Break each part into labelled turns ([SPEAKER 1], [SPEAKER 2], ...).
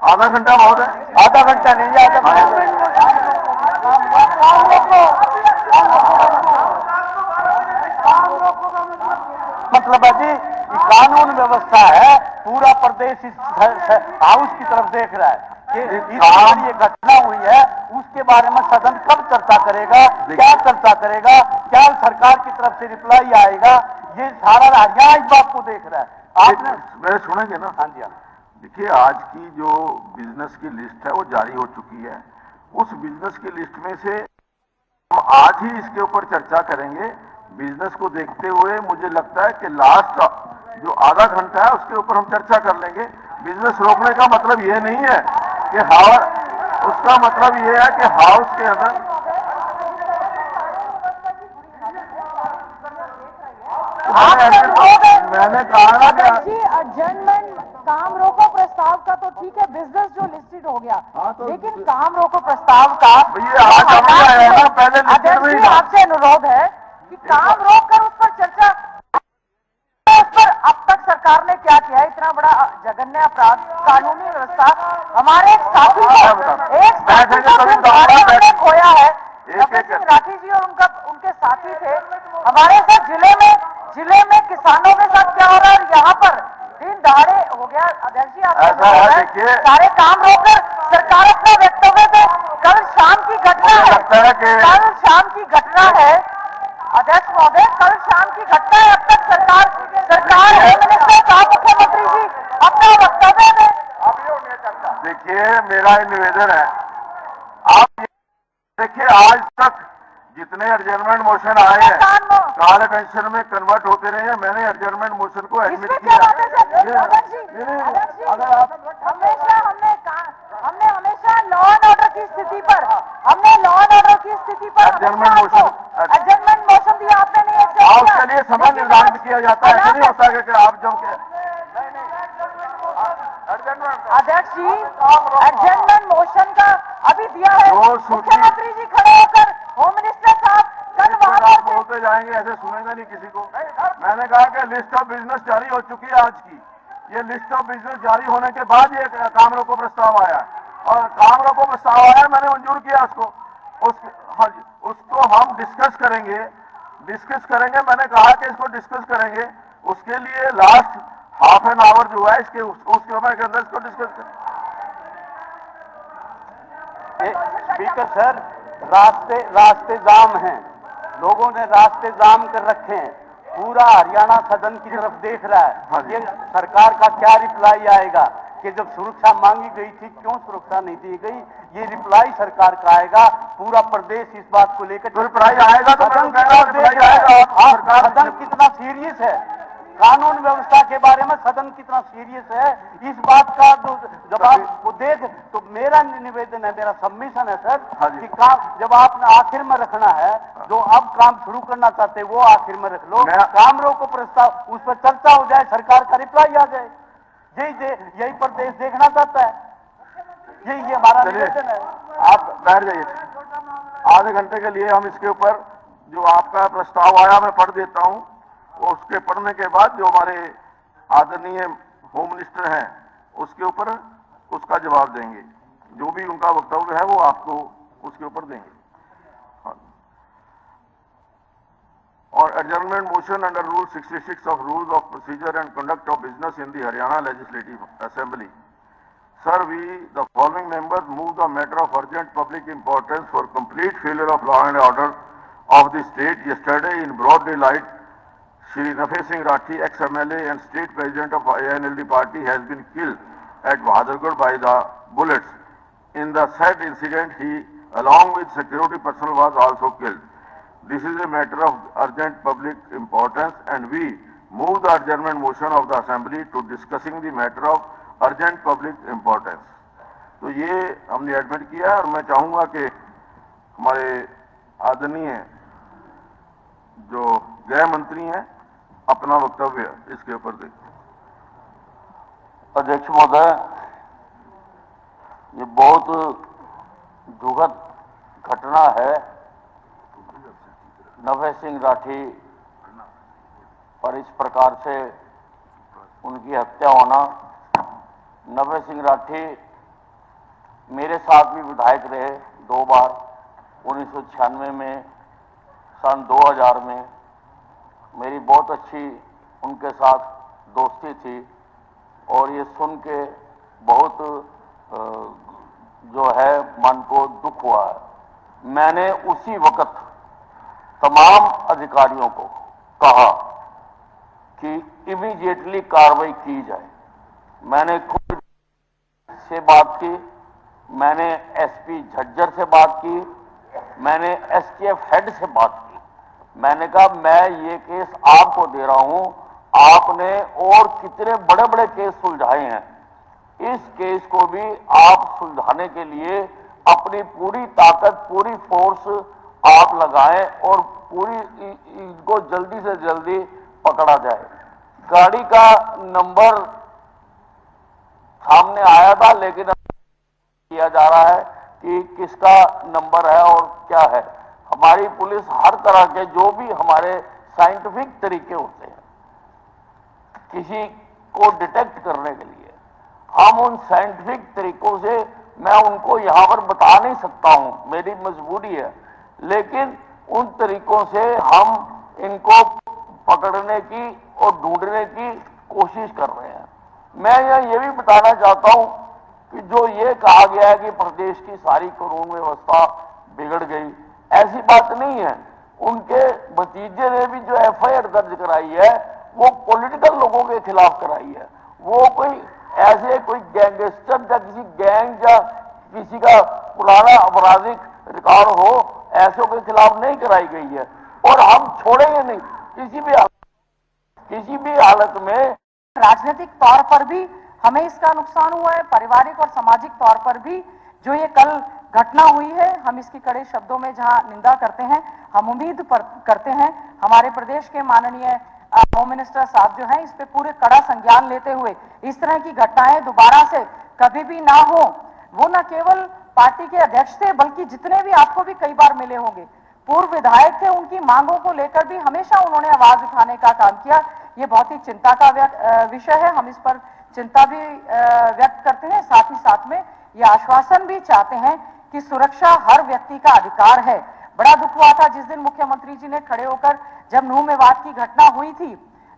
[SPEAKER 1] आधा घंटा महोदय,
[SPEAKER 2] आधा घंटा नहीं, आधा मतलब है जी कानून व्यवस्था है, पूरा प्रदेश इस हाउस की तरफ देख रहा है कि ये घटना हुई है, उसके बारे में सदन कब चर्चा करेगा, क्या चर्चा करेगा, क्या सरकार की तरफ से रिप्लाई आएगा, ये सारा हरियाणा इस बात को देख रहा है।
[SPEAKER 1] आपने मेरे सुनेंगे ना?
[SPEAKER 2] हाँ जी, हाँ।
[SPEAKER 1] देखिए, आज की जो बिजनेस की लिस्ट है वो जारी हो चुकी है। उस बिजनेस की लिस्ट में से हम आज ही इसके ऊपर चर्चा करेंगे। बिजनेस को देखते हुए मुझे लगता है कि लास्ट जो आधा घंटा है उसके ऊपर हम चर्चा कर लेंगे। बिजनेस रोकने का मतलब यह नहीं है कि उसका मतलब यह है कि हाउस के अंदर मैंने कहा ना कि
[SPEAKER 3] एडजर्नमेंट काम रोको प्रस्ताव का तो ठीक है, बिजनेस जो लिस्टेड हो गया, लेकिन काम रोको प्रस्ताव का
[SPEAKER 1] पहले
[SPEAKER 3] आपसे अनुरोध है कि काम रोक कर उस पर चर्चा, उस पर अब तक सरकार ने क्या किया, इतना बड़ा जघन्य अपराध, कानूनी व्यवस्था, हमारे एक साथी को खोया है, नफे सिंह राठी जी और उनके साथी थे हमारे साथ जिले में किसानों के साथ क्या हो रहा है, यहाँ पर दिन दहाड़े हो गया। अध्यक्ष जी, आप सारे काम रोककर सरकार अपना वक्तव्य दे। कल शाम की घटना है, अध्यक्ष महोदय, कल शाम की घटना है, अब तक सरकार मिनिस्टर का मुख्यमंत्री जी अपना वक्तव्य दे।
[SPEAKER 1] देखिए, मेरा निवेदन है, आप देखिए आज तक जितने एडजर्नमेंट मोशन आए हैं काल पेंशन में कन्वर्ट होते रहे हैं। मैंने एडजर्नमेंट मोशन को एडमिट किया।
[SPEAKER 3] अगर आप हमने हमेशा लॉ एंड ऑर्डर की स्थिति पर एडजर्नमेंट मोशन दिया, आपने नहीं एक्सेप्ट किया।
[SPEAKER 1] उसके लिए समय निर्धारित किया जाता है, ऐसा नहीं होता कि आप जब
[SPEAKER 3] अध्यक्ष जी एडजर्नमेंट मोशन का अभी दिया है, मुख्यमंत्री जी खड़े होकर, होम मिनिस्टर साहब कल वहां
[SPEAKER 1] बोलते जाएंगे, ऐसे सुनेगा नहीं किसी को। मैंने कहा कि लिस्ट ऑफ बिजनेस जारी हो चुकी है आज की। ये लिस्ट ऑफ बिजनेस जारी होने के बाद ये काम रोको प्रस्ताव आया और काम रोको प्रस्ताव आया, मैंने मंजूर किया उसको। हाँ जी, उसको हम डिस्कस करेंगे। मैंने कहा कि इसको डिस्कस करेंगे, उसके लिए लास्ट हाफ एन आवर जो है इसके उसके समय के अंदर इसको डिस्कस करें।
[SPEAKER 2] स्पीकर सर, रास्ते जाम हैं, लोगों ने रास्ते जाम कर रखे हैं, पूरा हरियाणा सदन की तरफ देख रहा है। ये सरकार का क्या रिप्लाई आएगा कि जब सुरक्षा मांगी गई थी क्यों सुरक्षा नहीं दी गई, ये रिप्लाई सरकार का आएगा। पूरा प्रदेश इस बात को लेकर
[SPEAKER 1] रिप्लाई आएगा तो
[SPEAKER 2] सदन कितना सीरियस है, कानून व्यवस्था के बारे में सदन कितना सीरियस है, इस बात का जवाब को देख तो मेरा निवेदन है, मेरा सबमिशन है सर कि काम जब आपने आखिर में रखना है, जो अब काम शुरू करना चाहते हैं वो आखिर में रख लो, काम रोको प्रस्ताव उस पर चर्चा हो जाए, सरकार का रिप्लाई आ जाए। यही प्रदेश देखना चाहता है, यही हमारा निवेदन है।
[SPEAKER 1] आप बैठ जाइए, आधे घंटे के लिए हम इसके ऊपर जो आपका प्रस्ताव आया मैं पढ़ देता हूं, उसके पढ़ने के बाद जो हमारे आदरणीय होम मिनिस्टर हैं उसके ऊपर उसका जवाब देंगे, जो भी उनका वक्तव्य है वो आपको उसके ऊपर देंगे। और adjournment motion under rule 66 of rules of procedure and conduct of business in the Haryana legislative assembly. Sir, the following members, move the matter of urgent public importance for complete failure of law and order of the state. Yesterday, in broad daylight, Shri Nafe Singh Rathi, ex-MLA and state president of INLD party, has been killed at Bahadurgarh by the bullets. In the said incident, he, along with security personnel, was also killed. This is a matter of urgent public importance, and we move the adjournment motion of the assembly to discussing the matter of urgent public importance. तो ये हमने admit किया और मैं चाहूंगा कि हमारे आदरणीय जो गृह मंत्री हैं अपना वक्तव्य इसके ऊपर दें।
[SPEAKER 2] अध्यक्ष महोदय, ये बहुत दुखद घटना है। नफे सिंह राठी पर इस प्रकार से उनकी हत्या होना। नफे सिंह राठी मेरे साथ भी विधायक रहे 2 बार, 1996 में, सन 2000 में। मेरी बहुत अच्छी उनके साथ दोस्ती थी और ये सुन के बहुत जो है मन को दुख हुआ है। मैंने उसी वक्त तमाम अधिकारियों को कहा कि इमीडिएटली कार्रवाई की जाए। मैंने खुद से बात की, मैंने एसपी झज्जर से बात की, मैंने एसटीएफ हेड से बात की। मैंने कहा मैं ये केस आपको दे रहा हूं, आपने और कितने बड़े बड़े केस सुलझाए हैं, इस केस को भी आप सुलझाने के लिए अपनी पूरी ताकत, पूरी फोर्स आप लगाएं और पूरी इनको जल्दी से जल्दी पकड़ा जाए। गाड़ी का नंबर सामने आया था, लेकिन किया जा रहा है कि किसका नंबर है और क्या है। हमारी पुलिस हर तरह के जो भी हमारे साइंटिफिक तरीके होते हैं किसी को डिटेक्ट करने के लिए, हम उन साइंटिफिक तरीकों से मैं उनको यहां पर बता नहीं सकता हूं, मेरी मजबूरी है, लेकिन उन तरीकों से हम इनको पकड़ने की और ढूंढने की कोशिश कर रहे हैं। मैं ये भी बताना चाहता हूं कि जो ये कहा गया है कि प्रदेश की सारी कानून व्यवस्था बिगड़ गई, ऐसी बात नहीं है। उनके भतीजे ने भी जो एफआईआर दर्ज कराई है वो पॉलिटिकल लोगों के खिलाफ कराई है। वो कोई ऐसे कोई गैंगस्टर या किसी गैंग या किसी का पुराना आपराधिक रिकॉर्ड हो, ऐसों के खिलाफ नहीं कराई गई है और हम छोड़ेंगे नहीं किसी भी हालत में।
[SPEAKER 3] राजनीतिक तौर पर भी हमें इसका नुकसान हुआ है, पारिवारिक और सामाजिक तौर पर भी जो ये कल घटना हुई है, हम इसकी कड़े शब्दों में जहां निंदा करते हैं, हम उम्मीद करते हैं हमारे प्रदेश के माननीय होम मिनिस्टर साहब जो हैं इस पे पूरे कड़ा संज्ञान लेते हुए इस तरह की घटनाएं दोबारा से कभी भी ना हो। वो न केवल पार्टी के अध्यक्ष थे बल्कि जितने भी आपको भी कई बार मिले होंगे पूर्व विधायक थे, उनकी मांगों को लेकर भी हमेशा उन्होंने आवाज उठाने का काम किया। ये बहुत ही चिंता का विषय है, हम इस पर चिंता भी व्यक्त करते हैं, साथ ही साथ में ये आश्वासन भी चाहते हैं कि सुरक्षा हर व्यक्ति का अधिकार है। बड़ा दुख हुआ था जिस दिन मुख्यमंत्री जी ने खड़े होकर, जब नूह मेवात की घटना हुई थी,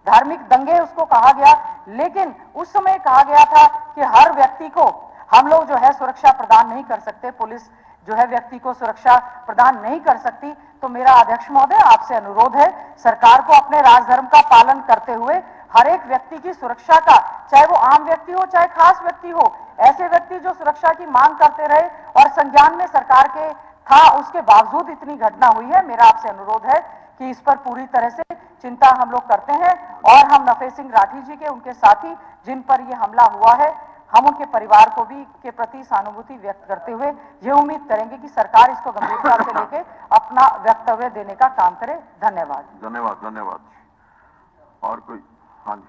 [SPEAKER 3] धार्मिक दंगे उसको कहा गया, लेकिन उस समय कहा गया था कि हर व्यक्ति को हम लोग जो है सुरक्षा प्रदान नहीं कर सकते, पुलिस जो है व्यक्ति को सुरक्षा प्रदान नहीं कर सकती। तो मेरा अध्यक्ष महोदय आपसे अनुरोध है, सरकार को अपने राजधर्म का पालन करते हुए हर एक व्यक्ति की सुरक्षा का, चाहे वो आम व्यक्ति हो चाहे खास व्यक्ति हो, ऐसे व्यक्ति जो सुरक्षा की मांग करते रहे और संज्ञान में सरकार के था उसके बावजूद इतनी घटना हुई है, मेरा आपसे अनुरोध है कि इस पर पूरी तरह से चिंता हम लोग करते हैं और हम नफे सिंह राठी जी के उनके साथी जिन पर यह हमला हुआ है, हम उनके परिवार को भी के प्रति सहानुभूति व्यक्त करते हुए ये उम्मीद करेंगे कि सरकार इसको गंभीरता से लेके अपना वक्तव्य देने का काम करे। धन्यवाद।
[SPEAKER 1] धन्यवाद धन्यवाद। और कोई? हाँ जी,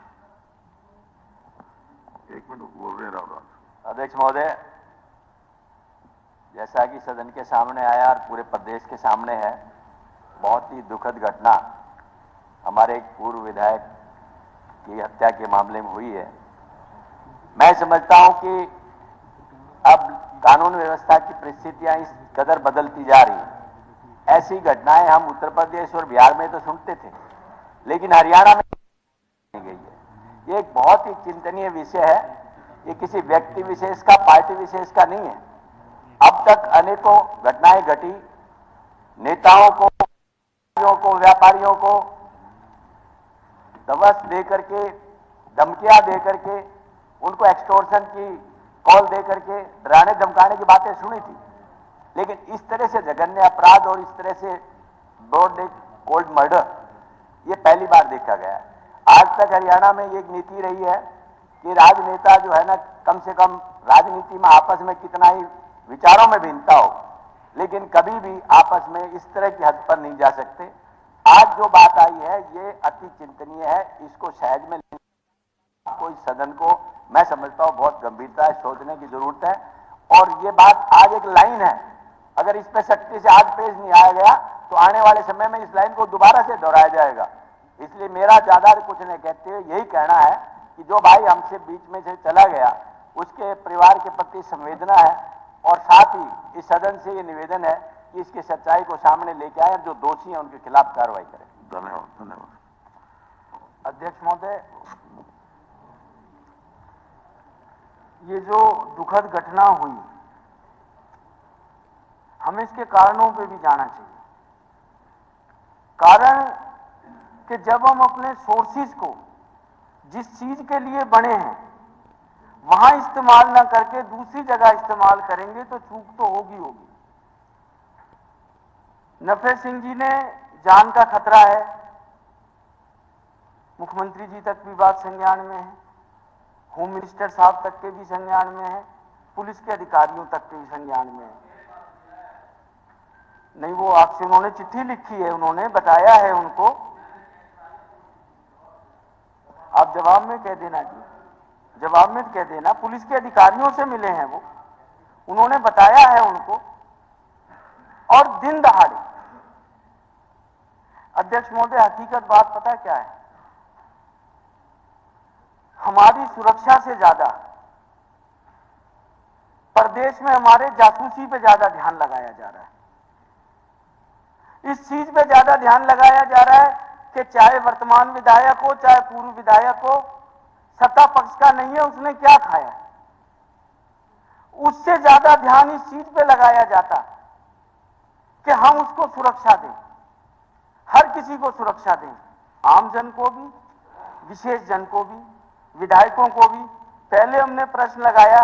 [SPEAKER 1] 1 मिनट बोल रहे राव।
[SPEAKER 2] अध्यक्ष महोदय, जैसा कि सदन के सामने आया और पूरे प्रदेश के सामने है, बहुत ही दुखद घटना हमारे एक पूर्व विधायक की हत्या के मामले में हुई है। मैं समझता हूं कि अब कानून व्यवस्था की परिस्थितियां इस कदर बदलती जा रही हैं। ऐसी घटनाएं हम उत्तर प्रदेश और बिहार में तो सुनते थे, लेकिन हरियाणा में नहीं गई है। ये एक बहुत ही चिंतनीय विषय है। ये किसी व्यक्ति विशेष का, पार्टी विशेष का नहीं है। अब तक अनेकों घटनाएं घटी, नेताओं को, व्यापारियों को दवस दे करके, धमकियां दे करके, उनको एक्सटोर्शन की कॉल दे करके डराने धमकाने की बातें सुनी थी, लेकिन इस तरह से जघन्य अपराध और इस तरह से ब्रॉड डे कोल्ड मर्डर ये पहली बार देखा गया है। आज तक हरियाणा में एक नीति रही है कि राजनेता जो है ना, कम से कम राजनीति में आपस में कितना ही विचारों में भिन्नता हो, लेकिन कभी भी आपस में इस तरह की हद पर नहीं जा सकते। आज जो बात आई है ये अति चिंतनीय है। इसको सहज में कोई सदन को मैं समझता हूं बहुत गंभीरता से सोचने की जरूरत है। और ये बात आज एक लाइन है, अगर इस पर सख्ती से आज पेश नहीं आया गया तो आने वाले समय में इस लाइन को दोबारा से दोहराया जाएगा। इसलिए मेरा ज्यादा कुछ नहीं कहते हुए यही कहना है कि जो भाई हमसे बीच में से चला गया उसके परिवार के प्रति संवेदना है, और साथ ही इस सदन से ये निवेदन है कि इसकी सच्चाई को सामने लेके आए और जो दोषी हैं उनके खिलाफ कार्रवाई करें।
[SPEAKER 1] धन्यवाद धन्यवाद।
[SPEAKER 2] अध्यक्ष महोदय, ये जो दुखद घटना हुई, हमें इसके कारणों पे भी जाना चाहिए। कारण कि जब हम अपने सोर्सेज को जिस चीज के लिए बने हैं वहां इस्तेमाल ना करके दूसरी जगह इस्तेमाल करेंगे तो चूक तो होगी होगी। नफे सिंह जी ने जान का खतरा है, मुख्यमंत्री जी तक भी बात संज्ञान में है, होम मिनिस्टर साहब तक के भी संज्ञान में है, पुलिस के अधिकारियों तक के भी संज्ञान में है। नहीं, वो आपसे उन्होंने चिट्ठी लिखी है, उन्होंने बताया है उनको, आप जवाब में कह देना जी, जवाब में कह देना। पुलिस के अधिकारियों से मिले हैं वो, उन्होंने बताया है उनको, और दिन दहाड़े। अध्यक्ष महोदय, हकीकत बात पता क्या है, हमारी सुरक्षा से ज्यादा प्रदेश में हमारे जासूसी पे ज्यादा ध्यान लगाया जा रहा है। इस चीज पे ज्यादा ध्यान लगाया जा रहा है कि चाहे वर्तमान विधायक हो चाहे पूर्व विधायक हो, सत्ता पक्ष का नहीं है, उसने क्या खाया, उससे ज्यादा ध्यान इस चीज पे लगाया जाता कि हम उसको सुरक्षा दें, हर किसी को सुरक्षा दें, आम जन को भी, विशेष जन को भी, विधायकों को भी। पहले हमने प्रश्न लगाया,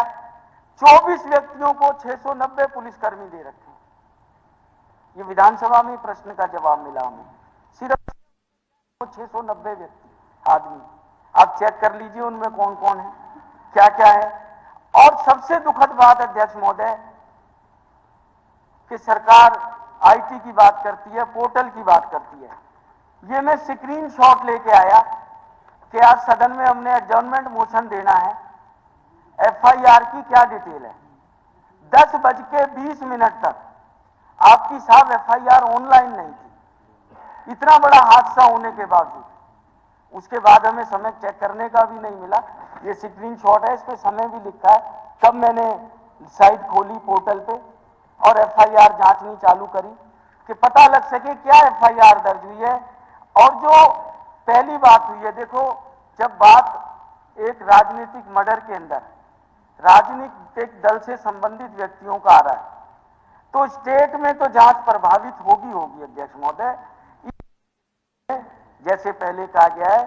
[SPEAKER 2] 24 व्यक्तियों को 690 पुलिसकर्मी दे रखे। ये विधानसभा में प्रश्न का जवाब मिला हमें, सिर्फ 690 व्यक्ति आदमी। आप चेक कर लीजिए उनमें कौन कौन है, क्या क्या है। और सबसे दुखद बात अध्यक्ष महोदय कि सरकार आईटी की बात करती है, पोर्टल की बात करती है। ये मैं स्क्रीनशॉट लेके आया कि आज सदन में हमने एडजर्नमेंट मोशन देना है, एफआईआर की क्या डिटेल है। 10:20 तक आपकी साहब एफआईआर ऑनलाइन नहीं थी, इतना बड़ा हादसा होने के बावजूद। उसके बाद हमें समय चेक करने का भी नहीं मिला। ये स्क्रीनशॉट है, इस पे समय भी लिखा है कब मैंने साइट खोली पोर्टल पे और एफआईआर जांचनी चालू करी कि पता लग सके क्या एफआईआर दर्ज हुई है। और जो पहली बात हुई है, देखो जब बात एक राजनीतिक मर्डर के अंदर राजनीतिक दल से संबंधित व्यक्तियों का आ रहा है तो स्टेट में तो जांच प्रभावित होगी होगी अध्यक्ष महोदय। जैसे पहले कहा गया है,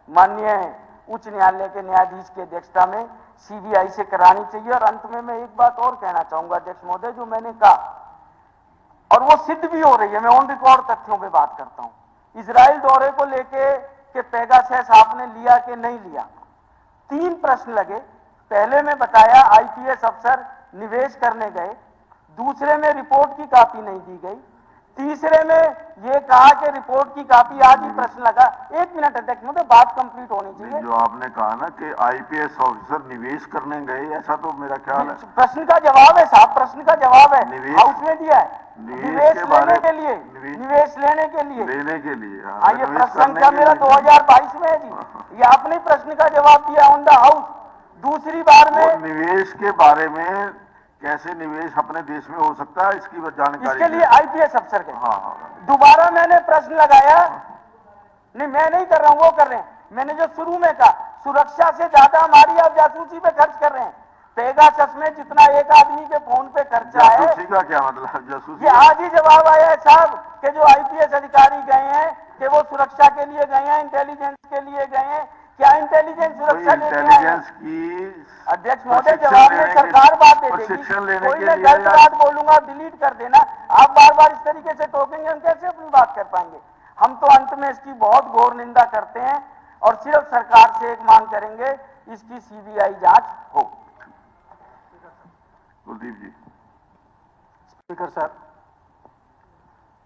[SPEAKER 2] माननीय उच्च न्यायालय के न्यायाधीश की अध्यक्षता में सीबीआई से करानी चाहिए। और अंत में मैं एक बात और कहना चाहूंगा अध्यक्ष महोदय, जो मैंने कहा और वो सिद्ध भी हो रही है, मैं ऑन रिकॉर्ड तथ्यों पे बात करता हूं। इजराइल दौरे को लेके कि पेगासस आपने लिया कि नहीं लिया, 3 प्रश्न लगे। पहले में बताया आईपीएस अफसर निवेश करने गए, दूसरे में रिपोर्ट की कॉपी नहीं दी गई, तीसरे में यह कहा कि रिपोर्ट की कॉपी आज ही प्रश्न लगा। 1 मिनट अध्यक्ष महोदय, बात कंप्लीट होनी चाहिए।
[SPEAKER 1] जो आपने कहा ना कि आईपीएस ऑफिसर निवेश करने गए, ऐसा तो मेरा ख्याल है
[SPEAKER 2] प्रश्न का जवाब है साहब, प्रश्न का जवाब है, हाउस में दिया है। निवेश लेने के लिए, निवेश लेने के लिए हाँ, ये प्रश्न संख्या मेरा 2022 में है जी। ये आपने प्रश्न का जवाब दिया ऑन द हाउस। दूसरी बार में
[SPEAKER 1] निवेश के बारे में कैसे निवेश अपने देश में हो सकता है, इसकी जानकारी
[SPEAKER 2] इसके लिए आईपीएस अफसर के
[SPEAKER 1] हाँ।
[SPEAKER 2] दोबारा मैंने प्रश्न लगाया, नहीं मैं नहीं कर रहा हूं, वो कर रहे हैं। मैंने जो शुरू में कहा, सुरक्षा से ज्यादा हमारी आप जासूसी पे खर्च कर रहे हैं। पेगासस में जितना एक आदमी के फोन पे खर्चा है,
[SPEAKER 1] जासूसी का क्या मतलब? जासूसी
[SPEAKER 2] ये आज ही जवाब आया है साहब कि जो आईपीएस अधिकारी गए हैं कि वो सुरक्षा के लिए गए हैं, इंटेलिजेंस के लिए गए हैं। क्या इंटेलिजेंस सुरक्षा
[SPEAKER 1] इंटेलिजेंस की
[SPEAKER 2] अध्यक्ष महोदय जवाब में सरकार बात दे देगी। कोई मैं गलत बात बोलूंगा डिलीट कर देना। आप बार बार इस तरीके से टोकेंगे, हम कैसे अपनी बात कर पाएंगे? हम तो अंत में इसकी बहुत घोर निंदा करते हैं और सिर्फ सरकार से एक मांग करेंगे, इसकी सीबीआई जांच हो।
[SPEAKER 1] कुलदीप जी।
[SPEAKER 4] स्पीकर सर,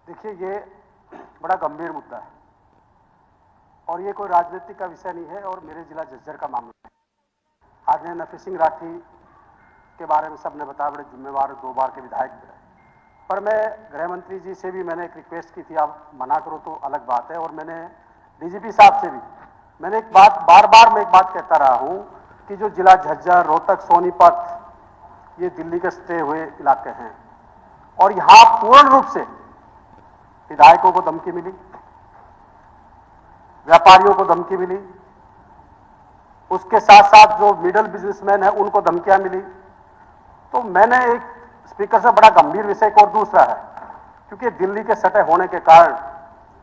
[SPEAKER 4] देखिए ये बड़ा गंभीर मुद्दा है और ये कोई राजनीतिक का विषय नहीं है और मेरे जिला झज्जर का मामला है। आज ने नफी सिंह राठी के बारे में सबने बताया, बड़े जिम्मेवार 2 बार के विधायक भी रहे। पर मैं गृह मंत्री जी से भी मैंने एक रिक्वेस्ट की थी, आप मना करो तो अलग बात है, और मैंने डीजीपी साहब से भी मैंने बार बार मैं एक बात कहता रहा हूं कि जो जिला झज्जर, रोहतक, सोनीपत ये दिल्ली के सटे हुए इलाके हैं और यहां पूर्ण रूप से विधायकों को धमकी मिली, व्यापारियों को धमकी मिली, उसके साथ साथ जो मिडिल बिजनेसमैन है उनको धमकियां मिली। तो मैंने एक स्पीकर से बड़ा गंभीर विषय को, और दूसरा है क्योंकि दिल्ली के सटे होने के कारण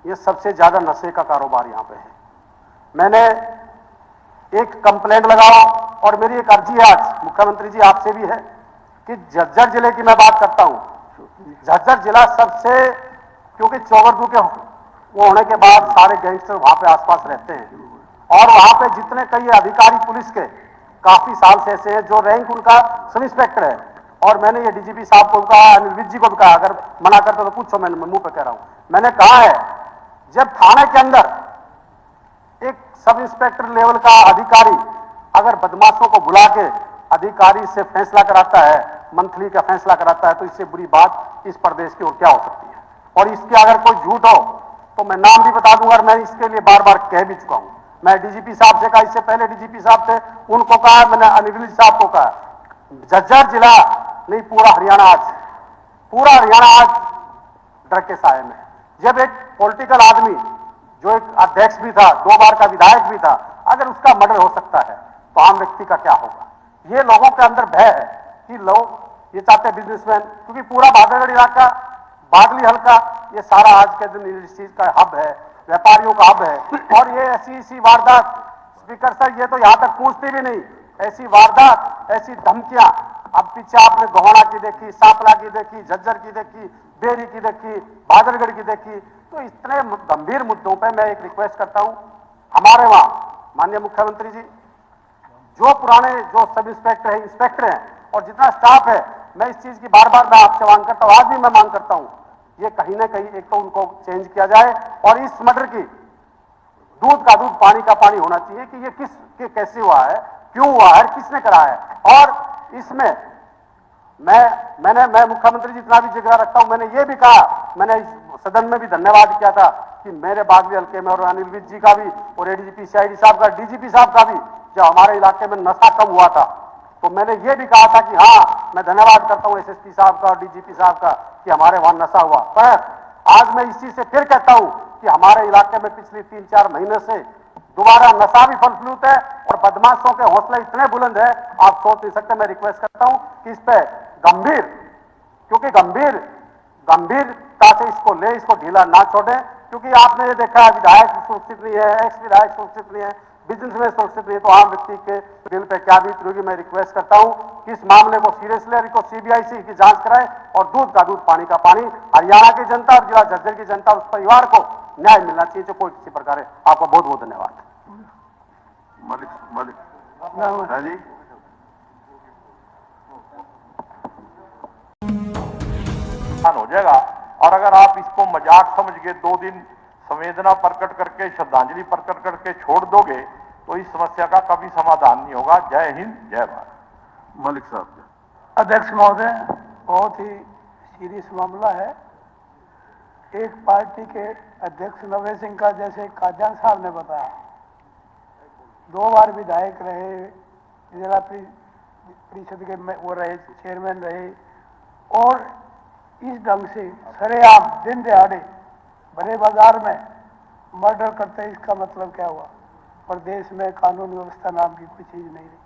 [SPEAKER 4] ये सबसे ज्यादा नशे का कारोबार यहां पे है। मैंने एक कंप्लेंट लगाओ और मेरी एक अर्जी है आज मुख्यमंत्री जी आपसे भी है कि झज्जर जिले की मैं बात करता हूं, झज्जर जिला सबसे, क्योंकि चौगरदू के वो होने के बाद सारे गैंगस्टर वहां पे आसपास रहते हैं और वहां पे जितने कई अधिकारी पुलिस के काफी साल से ऐसे हैं जो रैंक उनका सब इंस्पेक्टर है। और मैंने ये डीजीपी साहब को कहा, अनिल विज जी को भी कहा, अगर मना करते तो पूछो, मैं मुंह पे कह रहा हूं, मैंने कहा है जब थाने के अंदर एक सब इंस्पेक्टर लेवल का अधिकारी अगर बदमाशों को बुला के अधिकारी से फैसला कराता है, मंथली का फैसला कराता है, तो इससे बुरी बात इस प्रदेश की और क्या हो सकती है। और इसके अगर कोई झूठ हो तो मैं नाम भी बता दूंगा और मैं इसके लिए बार बार कह भी चुका हूं। मैं डीजीपी साहब से कहा, इससे पहले डीजीपी साहब थे उनको कहा, मैंने अनिल विज साहब को कहा, झज्जर जिला नहीं पूरा हरियाणा आज डर के साए में। जब एक पॉलिटिकल आदमी जो एक अध्यक्ष भी था, 2 बार का विधायक भी था, अगर उसका मर्डर हो सकता है तो आम व्यक्ति का क्या होगा। ये लोगों के अंदर भय है कि लोग ये चाहते हैं बिजनेसमैन, क्योंकि पूरा बादलगढ़ इलाका, बादली हल्का, ये सारा आज के दिन इस चीज का हब है, व्यापारियों का हब है। और ये ऐसी वारदात, स्पीकर सर ये तो यहां तक पूछती भी नहीं, ऐसी वारदात, ऐसी धमकियां, अब पीछे आपने गोहाना की देखी, सांपला की देखी, झज्जर की देखी, बेरी की देखी, बादलगढ़ की देखी। तो इतने गंभीर मुद्दों पे मैं एक रिक्वेस्ट करता हूं, हमारे वहां माननीय मुख्यमंत्री जी, जो पुराने जो सब इंस्पेक्टर हैं और जितना स्टाफ है, मैं इस चीज की बार बार मैं आपसे मांग करता हूं, आज भी मैं मांग करता हूं, ये कहीं ना कहीं एक तो उनको चेंज किया जाए और इस मर्डर की दूध का दूध पानी का पानी होना चाहिए कि ये कैसे हुआ है, क्यों हुआ है, किसने करा है। और इसमें मैं मुख्यमंत्री जी इतना भी जिक्र रखता हूं, मैंने ये भी कहा, मैंने सदन में भी धन्यवाद किया था कि मेरे बागली हल्के में और अनिल विज जी का भी और एडीजीपी सीआईडी साहब का, डीजीपी साहब का भी, जब हमारे इलाके में नशा कम हुआ था तो मैंने ये भी कहा था कि हाँ मैं धन्यवाद करता हूं एसएसपी साहब का और डीजीपी साहब का कि हमारे वहां नशा हुआ। पर आज मैं इस चीज से फिर कहता हूं कि हमारे इलाके में पिछले 3-4 महीने से दोबारा नशा भी फलफ्लूट है और बदमाशों के हौसले इतने बुलंद है, आप सोच नहीं सकते। मैं रिक्वेस्ट करता हूं कि इस पे गंभीर, क्योंकि गंभीरता से इसको ढीला ना छोड़ें, क्योंकि आपने ये देखा है विधायक सुरक्षित नहीं है, एक्स विधायक सुरक्षित नहीं है, बिजनेसमैन सुरक्षित नहीं है, तो आम व्यक्ति के दिल पे क्या बीत रही होगी। मैं रिक्वेस्ट करता हूं कि इस मामले को सीरियसली और इसको सीबीआई की जांच कराए और दूध का दूध पानी का पानी, हरियाणा की जनता और जिला झज्जर की जनता, उस परिवार को न्याय मिलना चाहिए जो कोई किसी प्रकार है। आपको बहुत बहुत धन्यवाद।
[SPEAKER 1] मलिक हाँ जी,
[SPEAKER 5] हो जाएगा। और अगर आप इसको मजाक समझ के 2 दिन संवेदना प्रकट करके, श्रद्धांजलि प्रकट करके छोड़ दोगे तो इस समस्या का कभी समाधान नहीं होगा। जय हिंद, जय भारत।
[SPEAKER 1] मलिक साहब।
[SPEAKER 6] अध्यक्ष महोदय, बहुत ही सीरियस मामला है। एक पार्टी के अध्यक्ष नवे सिंह का, जैसे काजान साहब ने बताया, 2 बार विधायक रहे, जिला परिषद के वो रहे, चेयरमैन रहे, और इस ढंग से सरेआम दिन दिहाड़े बड़े बाजार में मर्डर करते हैं, इसका मतलब क्या हुआ? प्रदेश में कानून व्यवस्था नाम की कोई चीज नहीं रही।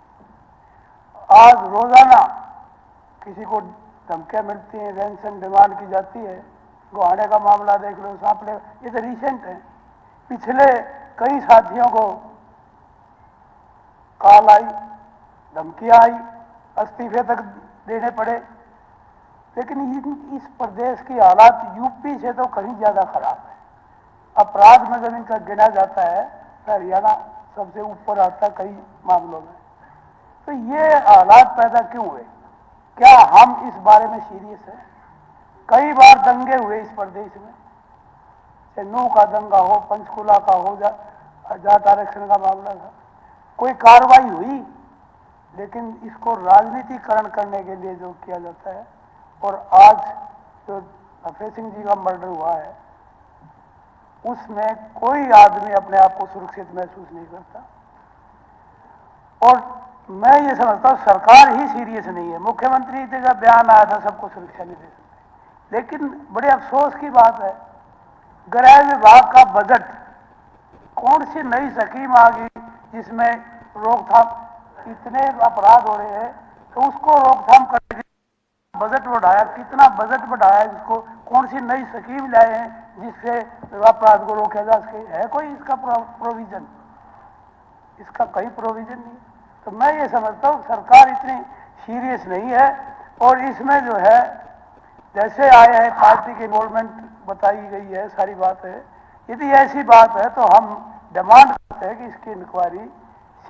[SPEAKER 6] आज रोजाना किसी को धमकियां मिलती हैं, रैंसम डिमांड की जाती है। गोहाने का मामला देख लो, सांपले, ये तो रिसेंट है। पिछले कई साथियों को कॉल आई, धमकियां आई, इस्तीफे तक देने पड़े। लेकिन इस प्रदेश की हालात यूपी से तो कहीं ज्यादा खराब है। अपराध में जब इनका गिना जाता है तो हरियाणा सबसे ऊपर आता है कई मामलों में। तो ये हालात पैदा क्यों हुए? क्या हम इस बारे में सीरियस हैं? कई बार दंगे हुए इस प्रदेश में, चाहे नूह का दंगा हो, पंचकुला का हो, जाट आरक्षण का मामला था, कोई कार्रवाई हुई। लेकिन इसको राजनीतिकरण करने के लिए जो किया जाता है, और आज जो नफे सिंह जी का मर्डर हुआ है, उसमें कोई आदमी अपने आप को सुरक्षित महसूस नहीं करता। और मैं ये समझता हूँ सरकार ही सीरियस नहीं है। मुख्यमंत्री जी का बयान आया था सबको सुरक्षा नहीं दे सकते, लेकिन बड़े अफसोस की बात है गृह विभाग का बजट कौन सी नई स्कीम आ गई जिसमें रोकथाम, इतने अपराध हो रहे हैं तो उसको रोकथाम करने बजट बढ़ाया, कितना बजट बढ़ाया, इसको कौन सी नई स्कीम लाए हैं जिससे अपराध को रोका जा सके? है कोई इसका प्रोविजन? इसका कहीं प्रोविजन नहीं। तो मैं ये समझता हूँ सरकार इतनी सीरियस नहीं है। और इसमें जो है जैसे आए हैं पार्टी की इन्वॉल्वमेंट बताई गई है, सारी बात है। यदि ऐसी बात है तो हम डिमांड करते हैं कि इसकी इंक्वायरी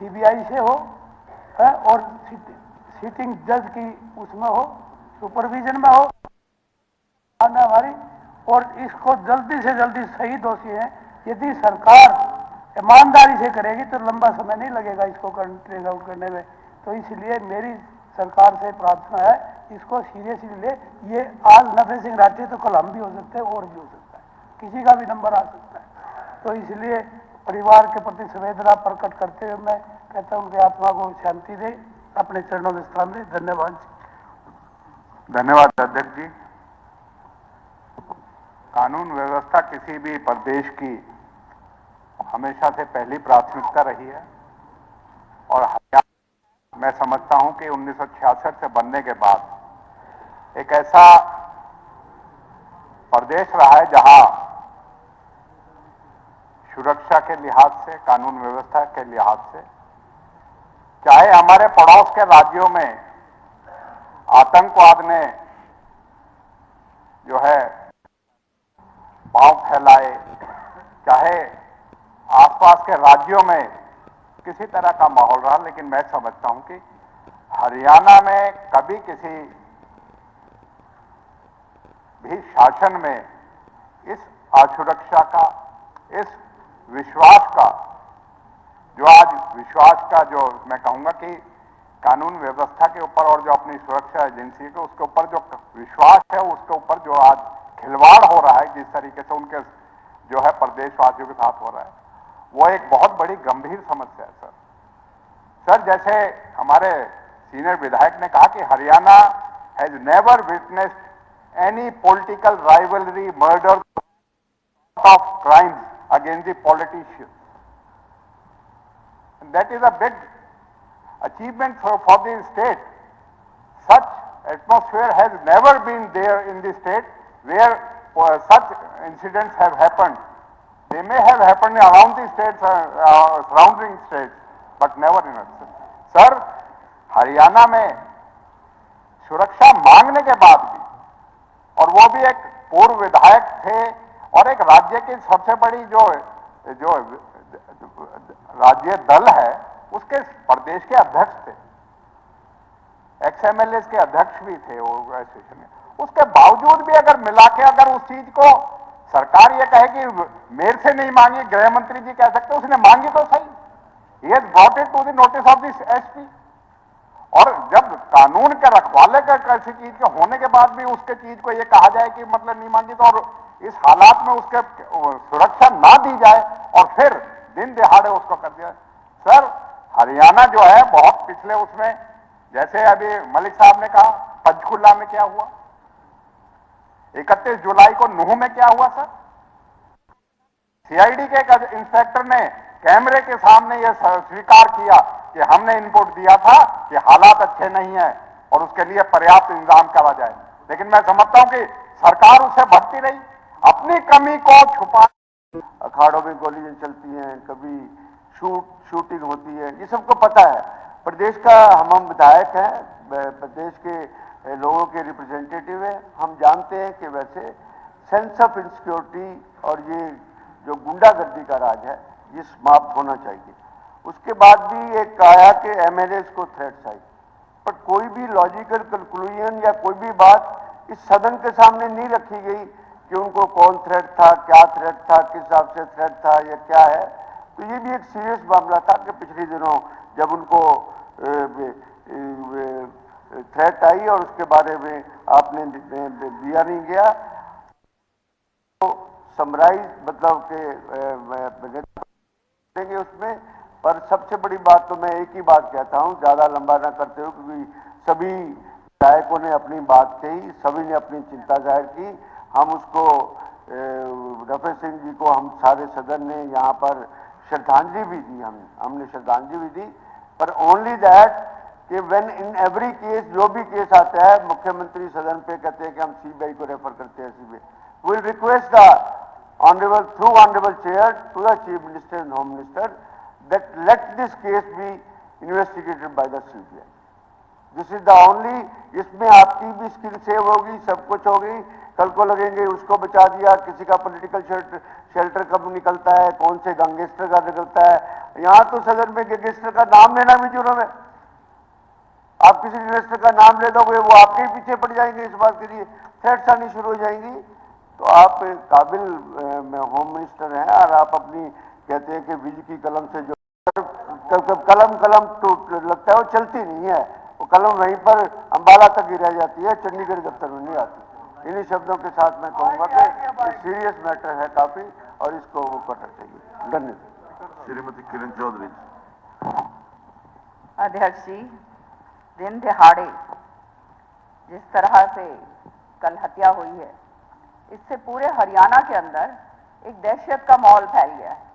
[SPEAKER 6] सीबीआई से हो और सिटिंग जज की उसमें हो, सुपरविजन में हो हमारी, और इसको जल्दी से जल्दी सही दोषी है। यदि सरकार ईमानदारी से करेगी तो लंबा समय नहीं लगेगा इसको ट्रेस आउट करने में। तो इसलिए मेरी सरकार से प्रार्थना है इसको सीरियसली ले। ये आज नफे सिंह राठी तो कल हम भी हो सकते हैं और भी हो सकता है, किसी का भी नंबर आ सकता है। तो इसलिए परिवार के प्रति संवेदना प्रकट करते हुए मैं कहता हूँ उनकी आत्मा को शांति दे, अपने चरणों में स्थान दे। धन्यवाद।
[SPEAKER 5] धन्यवाद अध्यक्ष जी। कानून व्यवस्था किसी भी प्रदेश की हमेशा से पहली प्राथमिकता रही है और मैं समझता हूं कि 1966 से बनने के बाद एक ऐसा प्रदेश रहा है जहां सुरक्षा के लिहाज से, कानून व्यवस्था के लिहाज से, चाहे हमारे पड़ोस के राज्यों में आतंकवाद ने जो है पांव फैलाए, चाहे आसपास के राज्यों में किसी तरह का माहौल रहा, लेकिन मैं समझता हूं कि हरियाणा में कभी किसी भी शासन में इस असुरक्षा का, इस विश्वास का, जो आज विश्वास का, जो मैं कहूंगा कि कानून व्यवस्था के ऊपर और जो अपनी सुरक्षा एजेंसी के उसके ऊपर जो विश्वास है, उसके ऊपर जो आज खिलवाड़ हो रहा है, जिस तरीके से उनके जो है प्रदेशवासियों के साथ हो रहा है, वो एक बहुत बड़ी गंभीर समस्या है सर। जैसे हमारे सीनियर विधायक ने कहा कि Haryana has never witnessed any political rivalry, murder of crimes against the politicians. And that is a big achievement for the state. Such atmosphere has never been there in the state where such incidents have happened. They may have happened around the states, surrounding states, but never in us. Sir, Haryana में सुरक्षा मांगने के बाद भी, और वो भी एक पूर्व विधायक थे और एक राज्य की सबसे बड़ी जो राज्य दल है उसके प्रदेश के अध्यक्ष थे, एक्स-एमएलए के अध्यक्ष भी थे वो एसोसिएशन में, उसके बावजूद भी अगर मिला के अगर उस चीज को सरकार ये कहे कि मेरे से नहीं मांगी, गृह मंत्री जी कह सकते उसने मांगी तो सही, he has brought it to the notice of this SP। और जब कानून के रखवाले का किसी चीज के होने के बाद भी उसके चीज को ये कहा जाए कि मतलब नहीं मांगी, तो और इस हालात में उसके सुरक्षा ना दी जाए और फिर दिन दिहाड़े उसको कर दिया। सर, हरियाणा जो है बहुत पिछले उसमें, जैसे अभी मलिक साहब ने कहा पंचकुला में क्या हुआ, 31 जुलाई को नूह में क्या हुआ सर, सीआईडी के एक इंस्पेक्टर ने कैमरे के सामने यह स्वीकार किया कि हमने इनपुट दिया था कि हालात अच्छे नहीं है और उसके लिए पर्याप्त इंतजाम करा जाए। लेकिन मैं समझता हूं कि सरकार उससे भटकी रही, अपनी कमी को छुपा, अखाड़ों में गोलियां चलती हैं, कभी शूटिंग होती है, ये सबको पता है। प्रदेश का हम विधायक हैं, प्रदेश के लोगों के रिप्रेजेंटेटिव हैं, हम जानते हैं कि वैसे सेंस ऑफ इनसिक्योरिटी और ये जो गुंडागर्दी का राज है ये समाप्त होना चाहिए। उसके बाद भी एक आया कि एमएलए को थ्रेट्स आई, पर कोई भी लॉजिकल कंक्लूजन या कोई भी बात इस सदन के सामने नहीं रखी गई कि उनको कौन थ्रेट था, क्या थ्रेट था, किस हिसाब से थ्रेट था या क्या है। तो ये भी एक सीरियस मामला था कि पिछले दिनों जब उनको थ्रेट आई और उसके बारे में आपने दिया नहीं गया, तो समराइज मतलब के देंगे उसमें
[SPEAKER 2] पर सबसे बड़ी बात तो मैं एक ही बात कहता हूं, ज्यादा लंबा ना करते हुए, क्योंकि सभी विधायकों ने अपनी बात कही, सभी ने अपनी चिंता जाहिर की। हम उसको रफे सिंह जी को हम सारे सदन ने यहाँ पर श्रद्धांजलि भी दी, हमने श्रद्धांजलि भी दी। पर ओनली दैट कि व्हेन इन एवरी केस, जो भी केस आता है, मुख्यमंत्री सदन पे कहते हैं कि हम सीबीआई को रेफर करते हैं, CBI will request the honourable through honourable chair to the chief minister and home minister that let this case be investigated by the CBI. This is the only, इसमें आपकी भी स्किल सेव होगी, सब कुछ होगी। कल को लगेंगे उसको बचा दिया, किसी का पॉलिटिकल शेल्टर कब निकलता है, कौन से गैंगस्टर का निकलता है। यहाँ तो सदन में गैंगस्टर का नाम लेना भी जुर्म है। आप किसी गैंगस्टर का नाम ले दोगे, वो आपके ही पीछे पड़ जाएंगे, इस बात के लिए थ्रेट्स आनी शुरू हो जाएंगी। तो आप काबिल होम मिनिस्टर हैं और आप अपनी कहते हैं कि बिजली की कलम से जो कलम तो लगता है वो चलती नहीं है, वो कलम वहीं पर अंबाला तक ही रह जाती है, चंडीगढ़ दफ्तर में नहीं आती। इन्हीं शब्दों के साथ मैं कहूंगा कि सीरियस मैटर है काफी और इसको वो करना चाहिए। धन्यवाद।
[SPEAKER 1] श्रीमती किरण चौधरी।
[SPEAKER 3] अध्यक्ष जी, दिन दिहाड़े जिस तरह से कल हत्या हुई है, इससे पूरे हरियाणा के अंदर एक दहशत का माहौल फैल गया है।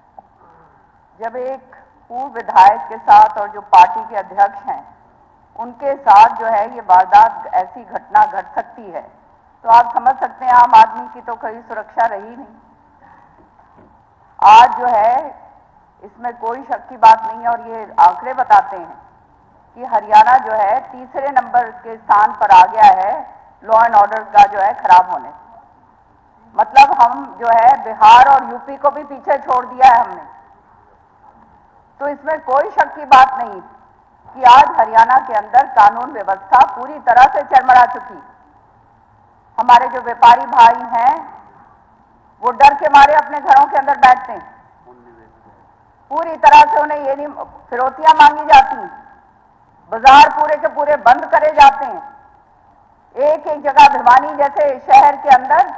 [SPEAKER 3] जब एक पूर्व विधायक के साथ और जो पार्टी के अध्यक्ष हैं उनके साथ जो है ये वारदात, ऐसी घटना घट सकती है, तो आप समझ सकते हैं आम आदमी की तो कोई सुरक्षा रही नहीं। आज जो है इसमें कोई शक की बात नहीं है और ये आंकड़े बताते हैं कि हरियाणा जो है तीसरे नंबर के स्थान पर आ गया है लॉ एंड ऑर्डर का जो है खराब होने। मतलब हम जो है बिहार और यूपी को भी पीछे छोड़ दिया है हमने। तो इसमें कोई शक की बात नहीं कि आज हरियाणा के अंदर कानून व्यवस्था पूरी तरह से चरमरा चुकी। हमारे जो व्यापारी भाई हैं वो डर के मारे अपने घरों के अंदर बैठते हैं, पूरी तरह से उन्हें ये नहीं, फिरौतियां मांगी जाती हैं, बाजार पूरे के पूरे बंद करे जाते हैं। एक एक जगह भिवानी जैसे शहर के अंदर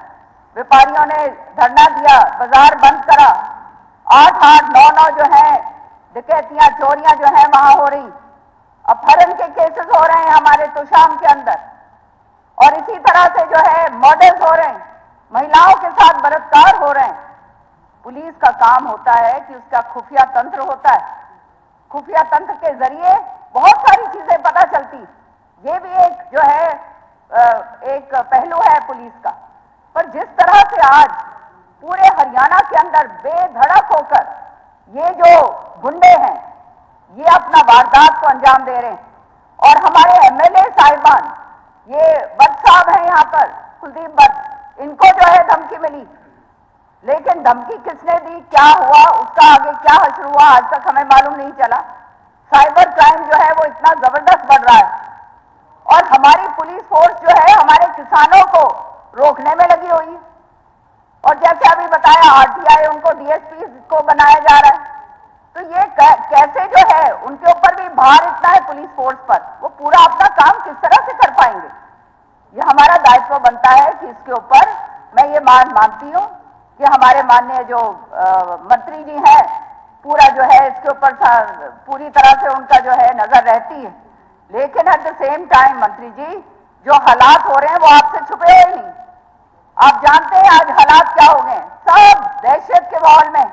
[SPEAKER 3] व्यापारियों ने धरना दिया, बाजार बंद करा। 8-8, 9-9 जो है डकैतियां, चोरियां जो है वहां हो रही। अपहरण के केसेस हो रहे हैं हमारे तुशाम के अंदर, और इसी तरह से जो है मर्डर्स हो रहे हैं, महिलाओं के साथ बलात्कार हो रहे हैं। पुलिस का काम होता है कि उसका खुफिया तंत्र होता है, खुफिया तंत्र के जरिए बहुत सारी चीजें पता चलती। ये भी एक जो है एक पहलू है पुलिस का। पर जिस तरह से आज पूरे हरियाणा के अंदर बेधड़क होकर ये जो गुंडे हैं ये अपना वारदात को अंजाम दे रहे हैं, और हमारे एमएलए साहिबान, ये भट्ट साहब हैं यहाँ पर, कुलदीप भट्ट, इनको जो है धमकी मिली, लेकिन धमकी किसने दी, क्या हुआ, उसका आगे क्या हश्र हुआ, आज तक हमें मालूम नहीं चला। साइबर क्राइम जो है वो इतना जबरदस्त बढ़ रहा है, और हमारी पुलिस फोर्स जो है हमारे किसानों को रोकने में लगी हुई है। और जैसे अभी बताया आरटीआई, उनको डीएसपी को बनाया जा रहा है। तो ये कैसे जो है उनके ऊपर भी भार इतना है पुलिस फोर्स पर, वो पूरा अपना काम किस तरह से कर पाएंगे। ये हमारा दायित्व बनता है कि इसके ऊपर मैं ये मानती हूँ कि हमारे माननीय जो मंत्री जी हैं, पूरा जो है इसके ऊपर पूरी तरह से उनका जो है नजर रहती है। लेकिन एट द सेम टाइम मंत्री जी, जो हालात हो रहे हैं वो आपसे छुपे हुए नहीं। आप जानते हैं आज हालात क्या हो गए, सब दहशत के माहौल में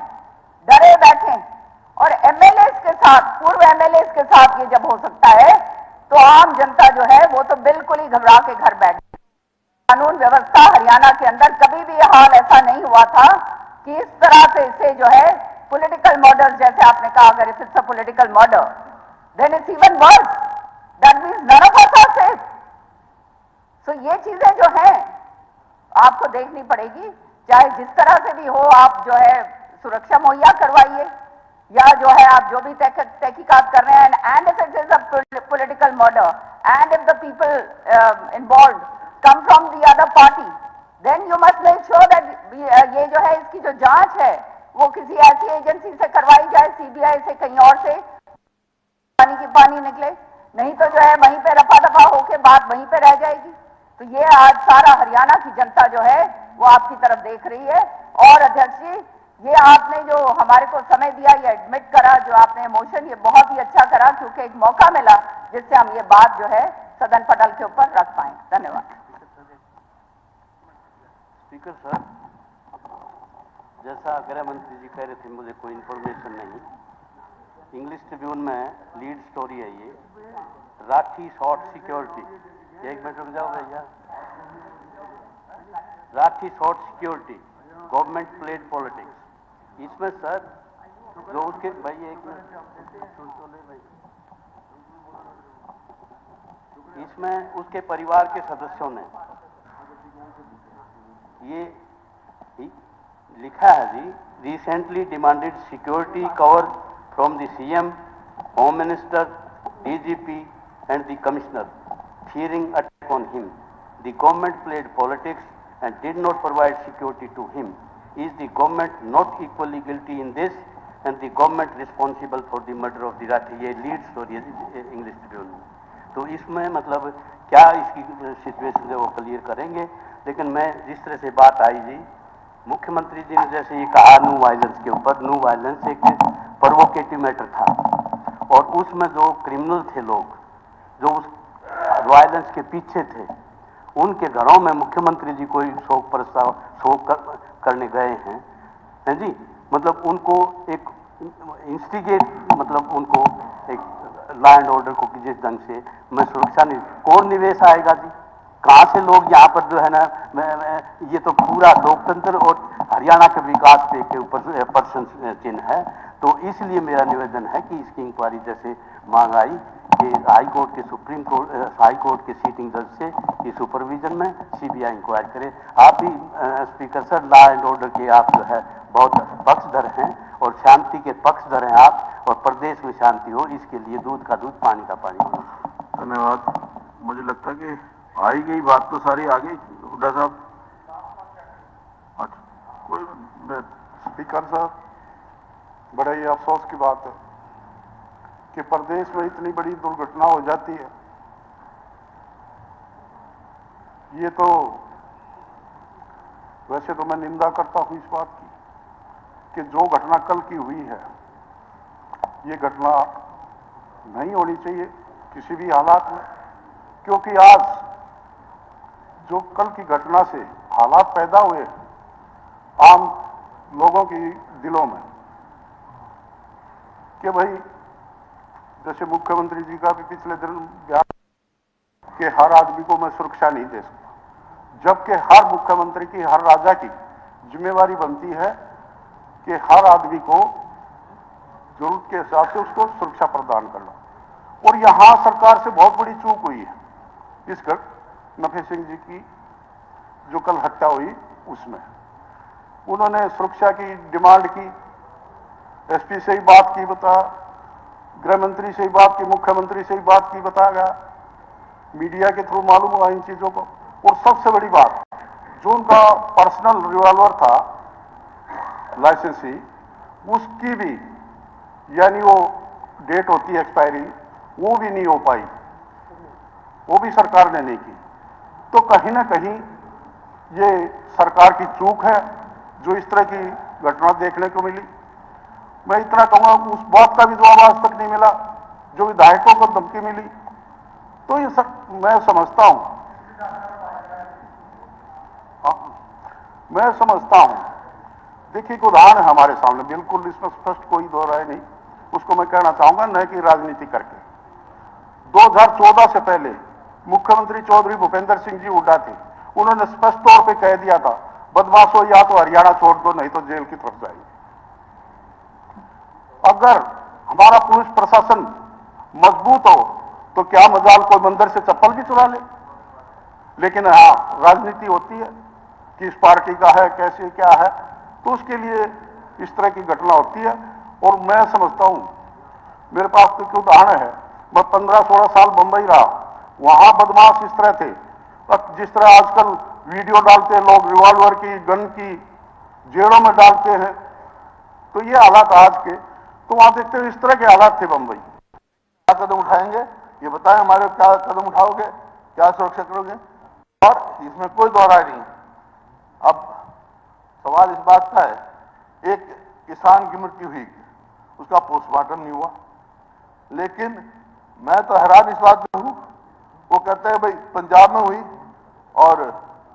[SPEAKER 3] डरे बैठे, और एमएलए के साथ, पूर्व एमएलए के साथ ये जब हो सकता है तो आम जनता जो है वो तो बिल्कुल ही घबरा के घर बैठ। कानून व्यवस्था हरियाणा के अंदर कभी भी यह हाल ऐसा नहीं हुआ था कि इस तरह से इसे जो है पॉलिटिकल मर्डर, जैसे आपने कहा, अगर if it's a political murder then it's even worse, that means none of us are safe. So ये चीजें जो हैं आपको देखनी पड़ेगी, चाहे जिस तरह से भी हो। आप जो है सुरक्षा मुहैया करवाइए, या जो है आप जो भी तहकीकात कर रहे हैं, and if it is a political murder and if the people involve come from the other party, then you must make sure that ये जो है इसकी जो जांच है वो किसी ऐसी एजेंसी से करवाई जाए, सीबीआई से, कहीं और से, पानी की पानी निकले, नहीं तो जो है वहीं पे रफा दफा होके बात वहीं पे रह जाएगी। तो ये आज सारा हरियाणा की जनता जो है वो आपकी तरफ देख रही है। और अध्यक्ष जी, ये आपने जो हमारे को समय दिया, ये एडमिट करा, जो आपने मोशन, ये बहुत ही अच्छा करा, क्योंकि एक मौका मिला जिससे हम ये बात जो है सदन पटल के ऊपर रख पाए। धन्यवाद।
[SPEAKER 2] स्पीकर सर, जैसा गृह मंत्री जी कह रहे थे, मुझे कोई इंफॉर्मेशन नहीं। इंग्लिश ट्रिब्यून में लीड स्टोरी है ये, राठी शॉर्ट सिक्योरिटी। एक मिनट रुक जाओ भैया। Rathi short security, government played politics. इसमें सर जो उसके भाई, एक मिनट सुन तो ले भाई। इसमें उसके परिवार के सदस्यों ने ये लिखा है जी, recently demanded security cover from the CM, home minister, DGP and the commissioner, fearing attack on him. The government played politics and did not provide security to him. Is the government not equally guilty in this, and the government responsible for the murder of the Rathi? ये lead story है English Tribune में। तो इसमें मतलब क्या इसकी situation है वो क्लियर करेंगे। लेकिन मैं जिस तरह से बात आई जी, मुख्यमंत्री जी ने जैसे ये कहा नो वायलेंस के ऊपर, नो वायलेंस एक प्रोवोकेटिव मैटर था, और उसमें जो क्रिमिनल थे लोग, जो उस वायलेंस के पीछे थे, उनके घरों में मुख्यमंत्री जी कोई शोक प्रस्ताव करने गए हैं जी। मतलब उनको एक इंस्टिगेट, मतलब उनको एक लॉ एंड ऑर्डर को जिस ढंग से मैं सुरक्षा नहीं, कौन निवेश आएगा जी, कहाँ से लोग यहाँ पर जो है ना, ये तो पूरा लोकतंत्र और हरियाणा के विकास के ऊपर प्रश्न चिन्ह है। तो इसलिए मेरा निवेदन है कि इसकी इंक्वायरी जैसे मांग आई कि हाई कोर्ट के सुप्रीम कोर्ट, हाई कोर्ट के सीटिंग जज से कि सुपरविजन में सीबीआई इंक्वायरी करे। आप भी speaker sir, law and order के आप जो है बहुत पक्षधर हैं और शांति के पक्षधर हैं आप, और प्रदेश में शांति हो, इसके लिए दूध का दूध, पानी का पानी हो।
[SPEAKER 1] धन्यवाद। मुझे लगता है कि आई गई बात तो सारी आ गई हुड्डा साहब। अच्छा, कोई
[SPEAKER 7] स्पीकर साहब, बड़ा ही अफसोस की बात है कि प्रदेश में इतनी बड़ी दुर्घटना हो जाती है। ये तो वैसे तो मैं निंदा करता हूं इस बात की कि जो घटना कल की हुई है, ये घटना नहीं होनी चाहिए किसी भी हालात में, क्योंकि आज जो कल की घटना से हालात पैदा हुए आम लोगों की दिलों में कि भाई, जैसे मुख्यमंत्री जी का भी पिछले दिन बयान कि हर आदमी को मैं सुरक्षा नहीं दे सकता, जबकि हर मुख्यमंत्री की, हर राजा की जिम्मेवारी बनती है कि हर आदमी को जरूरत के हिसाब से उसको सुरक्षा प्रदान करना। और यहां सरकार से बहुत बड़ी चूक हुई है इस नफे सिंह जी की जो कल हत्या हुई उसमें। उन्होंने सुरक्षा की डिमांड की, एसपी से ही बात की, बता गृह मंत्री से ही बात की, मुख्यमंत्री से ही बात की, बताया गया, मीडिया के थ्रू मालूम हुआ इन चीजों को। और सबसे बड़ी बात, जो उनका पर्सनल रिवॉल्वर था लाइसेंसी, उसकी भी यानी वो डेट होती है एक्सपायरी, वो भी नहीं हो पाई, वो भी सरकार ने नहीं की। तो कहीं ना कहीं ये सरकार की चूक है जो इस तरह की घटना देखने को मिली। मैं इतना कहूंगा, उस बात का भी जवाब आज तक नहीं मिला जो विधायकों को धमकी मिली। तो ये मैं समझता हूं, देखिए, एक उदाहरण है हमारे सामने, बिल्कुल इसमें स्पष्ट कोई दो राय नहीं, उसको मैं कहना चाहूंगा, न कि राजनीति करके। 2014 से पहले मुख्यमंत्री चौधरी भूपेंद्र सिंह जी हुड्डा थे, उन्होंने स्पष्ट तौर पे कह दिया था, बदमाशों या तो हरियाणा छोड़ दो, नहीं तो जेल की तरफ जाइए। अगर हमारा पुलिस प्रशासन मजबूत हो तो क्या मजाल कोई मंदिर से चप्पल भी चुरा ले। लेकिन हाँ, राजनीति होती है, किस पार्टी का है, कैसे क्या है, तो उसके लिए इस तरह की घटना होती है। और मैं समझता हूं, मेरे पास तो एक उदाहरण है, मैं 15-16 साल बंबई रहा, वहां बदमाश इस तरह थे, जिस तरह आजकल वीडियो डालते हैं लोग, रिवॉल्वर की, गन की, जेलों में डालते हैं, तो ये हालात आज के, तो वहां देखते हैं इस तरह के हालात थे बंबई। क्या कदम उठाएंगे ये बताएं, हमारे क्या कदम उठाओगे, क्या सुरक्षा करोगे? और इसमें कोई दोहराई नहीं। अब सवाल इस बात का है
[SPEAKER 1] एक किसान की मृत्यु हुई, उसका पोस्टमार्टम नहीं हुआ। लेकिन मैं तो हैरान इस बात में हूं, वो कहते हैं भाई पंजाब में हुई और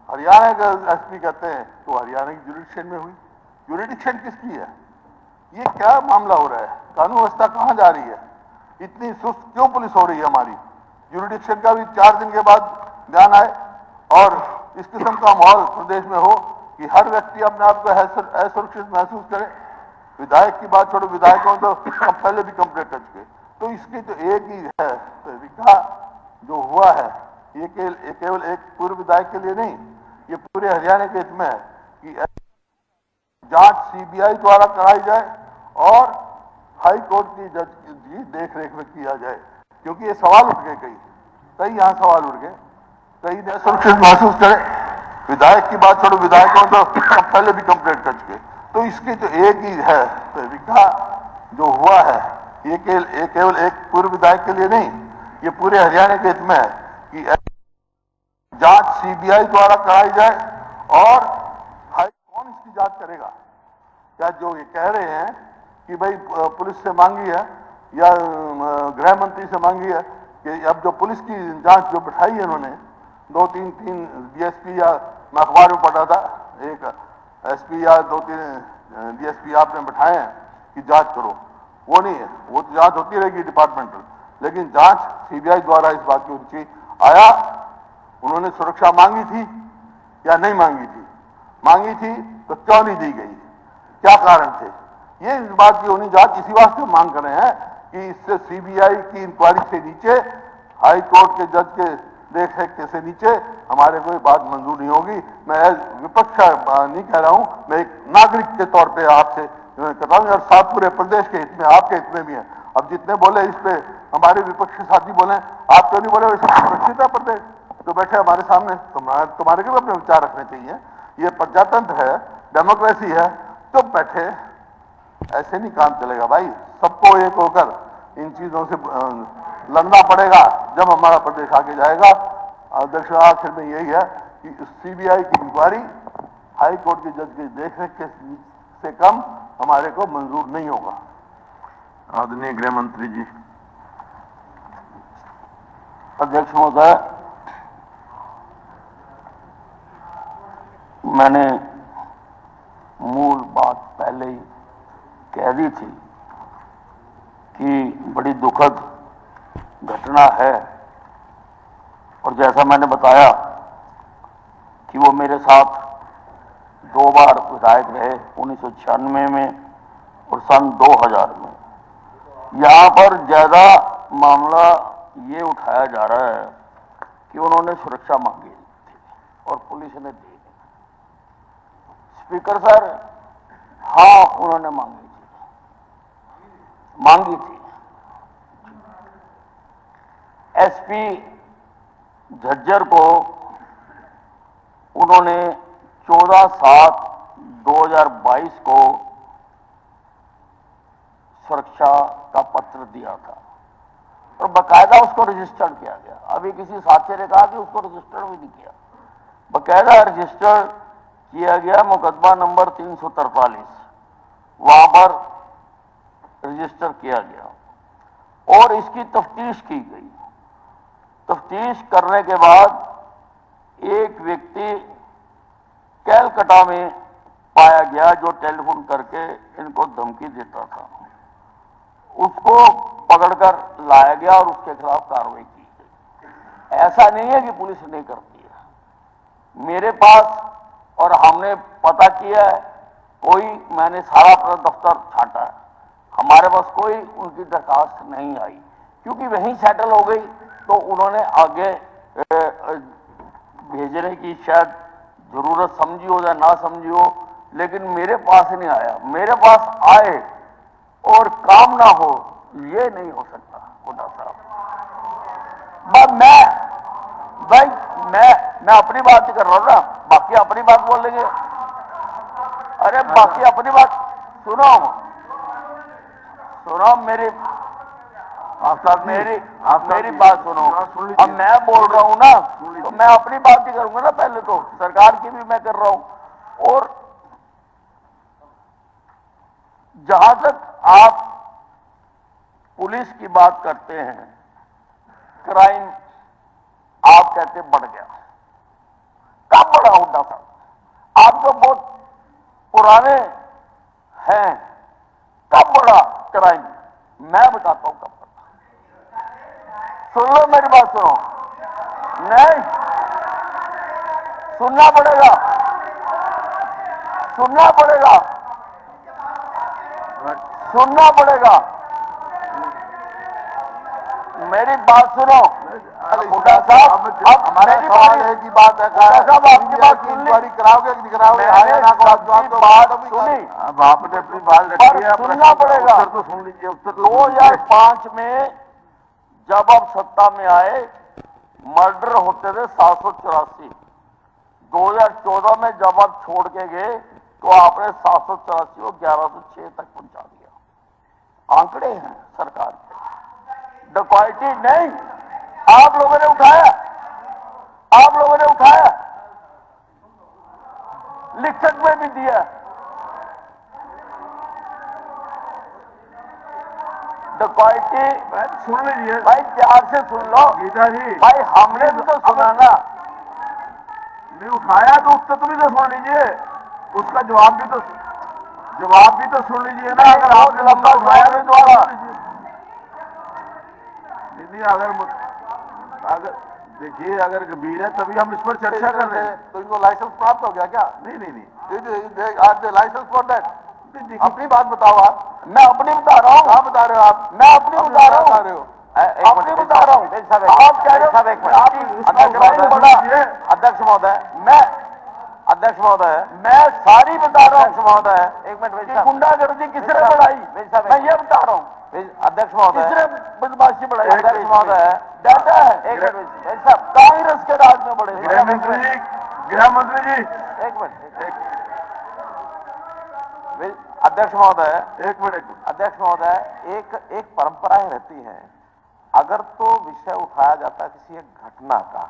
[SPEAKER 1] हरियाणा का एसपी कहते हैं तो हरियाणा की जुरिडिक्शन में हुई। जुरिडिक्शन किसकी है? ये क्या मामला हो रहा है? कानून व्यवस्था कहां जा रही है? इतनी सुस्त क्यों पुलिस हो रही है हमारी? जुरिडिक्शन का भी 4 दिन के बाद ध्यान आए और इस किस्म का माहौल प्रदेश में हो कि हर व्यक्ति अपने आप को असुरक्षित महसूस करे। विधायक की बात छोड़ो, विधायकों तो पहले भी कंप्लेंट कर चुके। तो इसकी तो एक ही है तरीका जो हुआ है, ये केवल एक पूर्व विधायक के लिए नहीं, ये पूरे हरियाणा के हित में है कि जांच सीबीआई द्वारा कराई जाए और हाई कोर्ट की जज की देखरेख में किया जाए। क्योंकि ये सवाल उठ गए, कई यहाँ सवाल उठ गए, कई ने सुरक्षित महसूस करे। विधायक की बात छोड़ो, विधायकों तो पहले भी कंप्लेंट कर चुके। तो इसकी तो एक ही है तरीका जो हुआ है, ये केवल एक पूर्व विधायक के लिए नहीं, ये पूरे हरियाणा के हित में है कि जांच सीबीआई द्वारा कराई जाए और कौन इसकी जांच करेगा? क्या जो ये कह रहे हैं कि भाई पुलिस से मांगी है या गृह मंत्री से मांगी है कि अब जो पुलिस की जांच जो बिठाई है उन्होंने 2-3 डीएसपी, या मैं अखबार में पढ़ा था एक एसपी या 2-3 डीएसपी आपने बिठाए हैं कि जांच करो, वो नहीं है। वो तो जांच होती रहेगी डिपार्टमेंटल, लेकिन जांच सीबीआई द्वारा इस बात की उनकी आया। उन्होंने सुरक्षा मांगी थी या नहीं मांगी थी? मांगी थी तो क्यों नहीं दी गई? क्या कारण थे? ये इस बात की होनी जांच इसी वास्ते मांग कर रहे हैं कि इससे सीबीआई की इंक्वायरी से नीचे, हाई कोर्ट के जज के देखरेख से नीचे हमारे को बात मंजूर नहीं होगी। मैं विपक्ष नहीं कह रहा हूं, मैं एक नागरिक के तौर पे आपसे कर रहा हूं और साथ पूरे प्रदेश के हित में, आपके हित में भी है। अब जितने बोले इस पे हमारे विपक्षी साथी बोले, आप क्यों नहीं बोले? वैसे सुरक्षित है प्रदेश तो बैठे हमारे सामने, तुम्हारे को भी अपने विचार रखने चाहिए। ये प्रजातंत्र है, डेमोक्रेसी है, तो बैठे ऐसे नहीं काम चलेगा भाई। सबको एक होकर इन चीजों से लड़ना पड़ेगा जब हमारा प्रदेश आगे जाएगा। अध्यक्ष, आखिर में यही है कि सीबीआई की इंक्वायरी हाई कोर्ट के जज की देखरेख के से कम हमारे को मंजूर नहीं होगा। आदरणीय गृह मंत्री जी।
[SPEAKER 8] अध्यक्ष महोदय, मैंने मूल बात पहले ही कह दी थी कि बड़ी दुखद घटना है, और जैसा मैंने बताया कि वो मेरे साथ 2 बार विधायक रहे, 1996 में और सन 2000 में। यहाँ पर ज्यादा मामला ये उठाया जा रहा है कि उन्होंने सुरक्षा मांगी थी और पुलिस ने दी। स्पीकर सर, हाँ उन्होंने मांगी थी। एसपी झज्जर को उन्होंने 14/7/2022 को सुरक्षा का पत्र दिया था और बकायदा उसको रजिस्टर किया गया। अभी किसी साथी ने कहा कि उसको रजिस्टर भी नहीं किया, बकायदा रजिस्टर किया गया। मुकदमा नंबर 343 वहां पर रजिस्टर किया गया और इसकी तफ्तीश की गई। तफ्तीश करने के बाद एक व्यक्ति कैलकाटा में पाया गया जो टेलीफोन करके इनको धमकी देता था। उसको पकड़कर लाया गया और उसके खिलाफ कार्रवाई की गई। ऐसा नहीं है कि पुलिस नहीं करती है। मेरे पास, और हमने पता किया है, मैंने सारा अपना दफ्तर छांटा है, हमारे पास कोई उनकी दरखास्त नहीं आई, क्योंकि वहीं सेटल हो गई। तो उन्होंने आगे भेजने की शायद जरूरत समझी हो या ना समझी हो, लेकिन मेरे पास नहीं आया। मेरे पास आए और काम ना हो, ये नहीं हो सकता हुड्डा साहब। मैं अपनी बात ही कर रहा हूं ना, बाकी अपनी बात बोल लेंगे। अरे बाकी अपनी बात सुनो मेरी बात सुनो। अब मैं बोल रहा हूं ना, तो मैं अपनी बात ही करूंगा ना। पहले तो सरकार की भी मैं कर रहा हूं। और जहां तक आप पुलिस की बात करते हैं, क्राइम आप कहते बढ़ गया। कब बढ़ा हुड्डा साहब? आप तो बहुत पुराने हैं। कब बढ़ा क्राइम? मैं बताता हूं कब बढ़ा। सुन लो मेरी बात, सुनो। नहीं, सुनना पड़ेगा, सुनना पड़ेगा, सुनना पड़ेगा। मेरी बात सुनो हुड्डा साहब। अब हमारे सवाल है की बात है साहब, आपकी बात इंक्वायरी कराओगे कि नहीं कराओगे? हरियाणा को बात सुनी, अब आपने अपनी बात रखी है, सुनना पड़ेगा। उत्तर तो सुन लीजिए। उत्तर 2005 में जब आप सत्ता में आए, मर्डर होते थे 784। 2014 में जब आप छोड़ के गए तो आपने 784 को 1106 तक पहुंचा दिया। आंकड़े हैं सरकार के। डकैती नहीं, आप लोगों ने उठाया, आप लोगों ने उठाया, लिखत में भी दिया। डकैती सुन लीजिए भाई, प्यार से सुन लो गीता जी। भाई हमने भी तो सुना ना, नहीं उठाया तो उत्तर तो भी तो सुन लीजिए, उसका जवाब भी तो सुन लीजिए ना। अगर आपने लंबा उठाया तो जवाब नहीं, अगर देखिए, अगर गंभीर है तभी हम इस पर चर्चा कर रहे हैं। तो इनको लाइसेंस प्राप्त हो गया क्या? नहीं नहीं नहीं, आज लाइसेंस फॉर दैट। अपनी बात बताओ आप। मैं अपनी बता रहा हूँ। कहाँ बता रहे हो आप? मैं अपनी बता रहा हूँ, अपनी बता रहा हूँ। आप कह रहे हो अध्यक्ष महोदय, मैं अध्यक्ष महोदय, मैं सारी बता रहा हूँ महोदय। एक मिनट, गुंडागर्दी किसने बढ़ाई? मैं ये बता रहा हूँ अध्यक्ष महोदय, किसने बदमाशी बढ़ाई? अध्यक्ष महोदय, डाटा है। एक मिनट साहब, कांग्रेस के राज में बढ़े। गृह मंत्री जी, एक मिनट, अध्यक्ष महोदय, एक मिनट। अध्यक्ष महोदय, एक परंपराएं रहती हैं। अगर तो विषय उठाया जाता है किसी एक घटना का,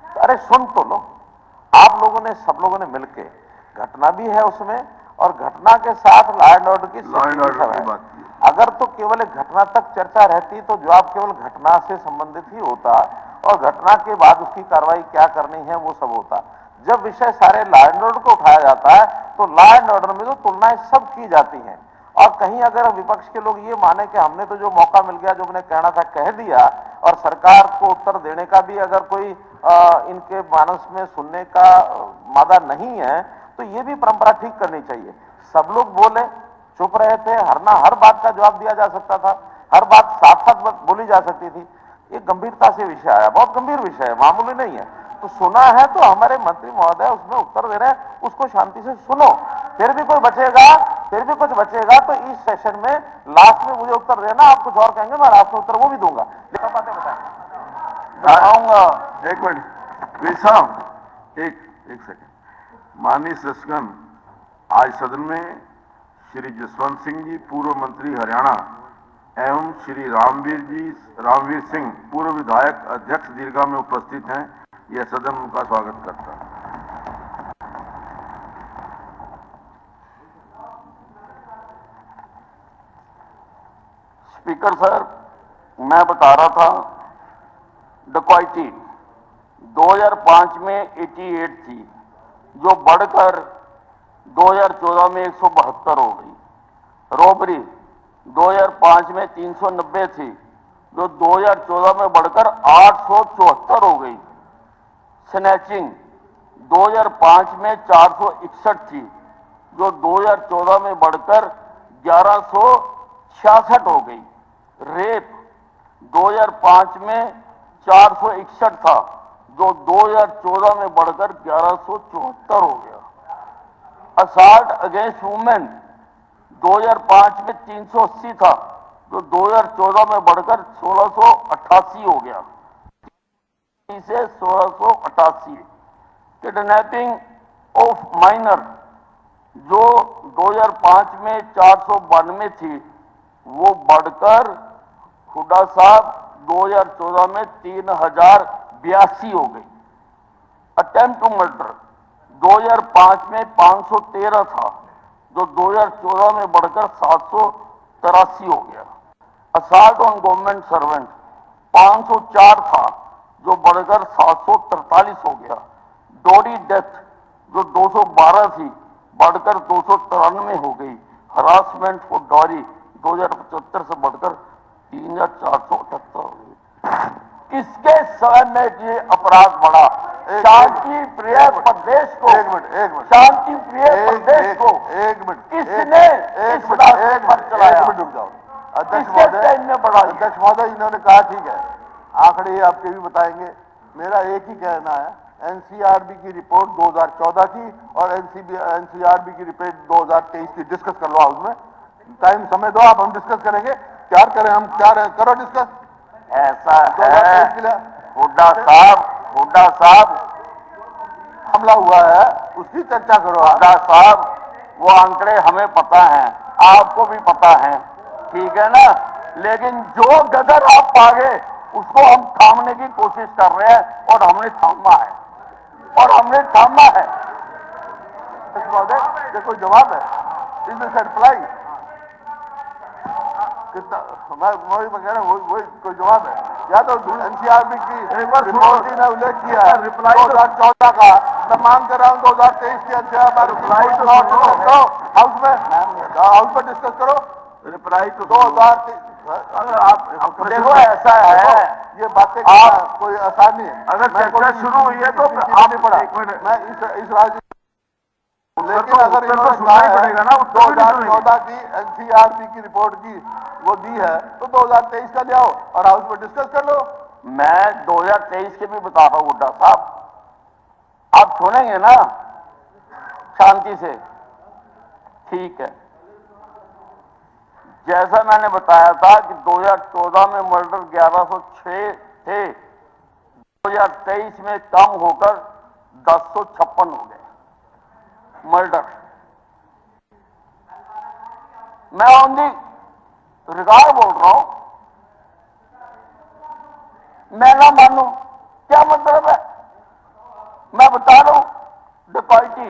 [SPEAKER 8] तो अरे सुन तो लो। आप लोगों ने, सब लोगों ने मिलके, घटना भी है उसमें और घटना के साथ लॉ एंड ऑर्डर की बात की। अगर तो केवल एक घटना तक चर्चा रहती तो जवाब केवल घटना से संबंधित ही होता और घटना के बाद उसकी कार्रवाई क्या करनी है वो सब होता। जब विषय सारे लॉ एंड ऑर्डर को उठाया जाता है तो लॉ एंड ऑर्डर में तो तुलनाएं सब की जाती हैं। और कहीं अगर विपक्ष के लोग ये माने कि हमने तो जो मौका मिल गया, जो मैंने कहना था कह दिया, और सरकार को उत्तर देने का भी अगर कोई इनके मानस में सुनने का मादा नहीं है, तो ये भी परंपरा ठीक करनी चाहिए। सब लोग बोले, चुप रहे थे, हर बात का जवाब दिया जा सकता था, हर बात साथ साथ बोली जा सकती थी। ये गंभीरता से विषय आया, बहुत गंभीर विषय है, मामूली नहीं है। तो सुना है तो हमारे मंत्री महोदय उसमें उत्तर दे रहे हैं, उसको शांति से सुनो। फिर भी कोई बचेगा, फिर भी कुछ बचेगा तो इस सेशन में लास्ट में मुझे उत्तर देना। आप कुछ और कहेंगे, मैं लास्ट में उत्तर वो भी दूंगा। लेकिन बातें बताऊंगा।
[SPEAKER 1] एक मिनट साहब, एक सेकंड। माननीय सदस्यगण, आज सदन में श्री जसवंत सिंह जी, पूर्व मंत्री हरियाणा, एवं श्री रामवीर सिंह, पूर्व विधायक, अध्यक्ष दीर्घा में उपस्थित हैं। यह सदन उनका स्वागत करता है। स्पीकर सर, मैं बता रहा था, डकैती 2005 में 88 थी, जो बढ़कर 2014 में 172 हो गई। रॉबरी 2005 में 390 थी, जो 2014 में बढ़कर 874 हो गई। स्नैचिंग 2005 में 461 थी, जो 2014 में बढ़कर 1166 हो गई। रेप 2005 में 461 था, जो 2014 में बढ़कर 1174 हो गया। असॉल्ट अगेंस्ट वुमेन 2005 में 380 था, जो 2014 में बढ़कर 1688 हो गया, से 1688। किडनैपिंग ऑफ माइनर जो 2005 में 492 थी, वो बढ़कर हुड्डा साहब 2014 में 3082 हो गई। अटेम्प्ट टू मर्डर 2005 में 513 था,
[SPEAKER 8] जो 2014 में बढ़कर 783 हो गया। असॉल्ट ऑन गवर्नमेंट सर्वेंट 504 था, जो बढ़कर 743 हो गया। डोरी डेथ जो 212 थी, बढ़कर 293 हो गई। हरासमेंट फॉर डॉरी 2075 से बढ़कर 3478 हो गई। किसके समय में ये अपराध बढ़ा? शांति प्रिय प्रदेश को, शांति प्रिय प्रदेश को किसने इस रास्ते पर चलाया? किसके टाइम में बढ़ा?
[SPEAKER 1] अध्यक्ष महोदय, इन्होंने कहा ठीक है, आंकड़े आपके भी बताएंगे। मेरा एक ही कहना है, एनसीआरबी की रिपोर्ट 2014 की और एनसीआरबी की रिपोर्ट 2023 की डिस्कस कर लो हाउस में। टाइम समय दो आप, हम डिस्कस करेंगे। क्या करें हम, क्या करो डिस्कस।
[SPEAKER 8] ऐसा है हुड्डा साहब
[SPEAKER 1] हमला हुआ है, उसकी चर्चा करो।
[SPEAKER 8] हुड्डा साहब, वो आंकड़े हमें पता है, आपको भी पता है, ठीक है ना? लेकिन जो गदर आप पागे उसको हम थामने की कोशिश कर रहे हैं और हमने थामा है,
[SPEAKER 1] ये कोई जवाब है? Is this reply? कितना मैं कह रहा हूँ, वही कोई जवाब है? या तो एनसीआरबी की रिपोर्ट ने उल्लेख किया है रिप्लाई 2014 का, मैं मांग कर रहा हूँ 2023 की एनसीआरबी हाउस में डिस्कस करो। रिप्लाई तो 2023 आप
[SPEAKER 8] देखो ऐसा है,
[SPEAKER 1] ये बातें कोई आसान नहीं है। अगर चर्चा शुरू हुई है तो आप नहीं पढ़ा, मैं इस राज्य, लेकिन अगर इन्होंने कहा है ना 2014 की एनसीआरबी की रिपोर्ट की वो दी है, तो 2023 का ले आओ और हाउस में डिस्कस कर लो।
[SPEAKER 8] मैं 2023 के भी बता रहा हूं हुड्डा साहब, आप सुनेंगे ना शांति से? ठीक है। जैसा मैंने बताया था कि 2014 में मर्डर 1106 थे, 2023 में कम होकर 1056 हो गए मर्डर। मैं ऑन दी रिकॉर्ड बोल रहा हूं, मैं ना मानू क्या मतलब है? मैं बता रहा हूं डिकॉल्टी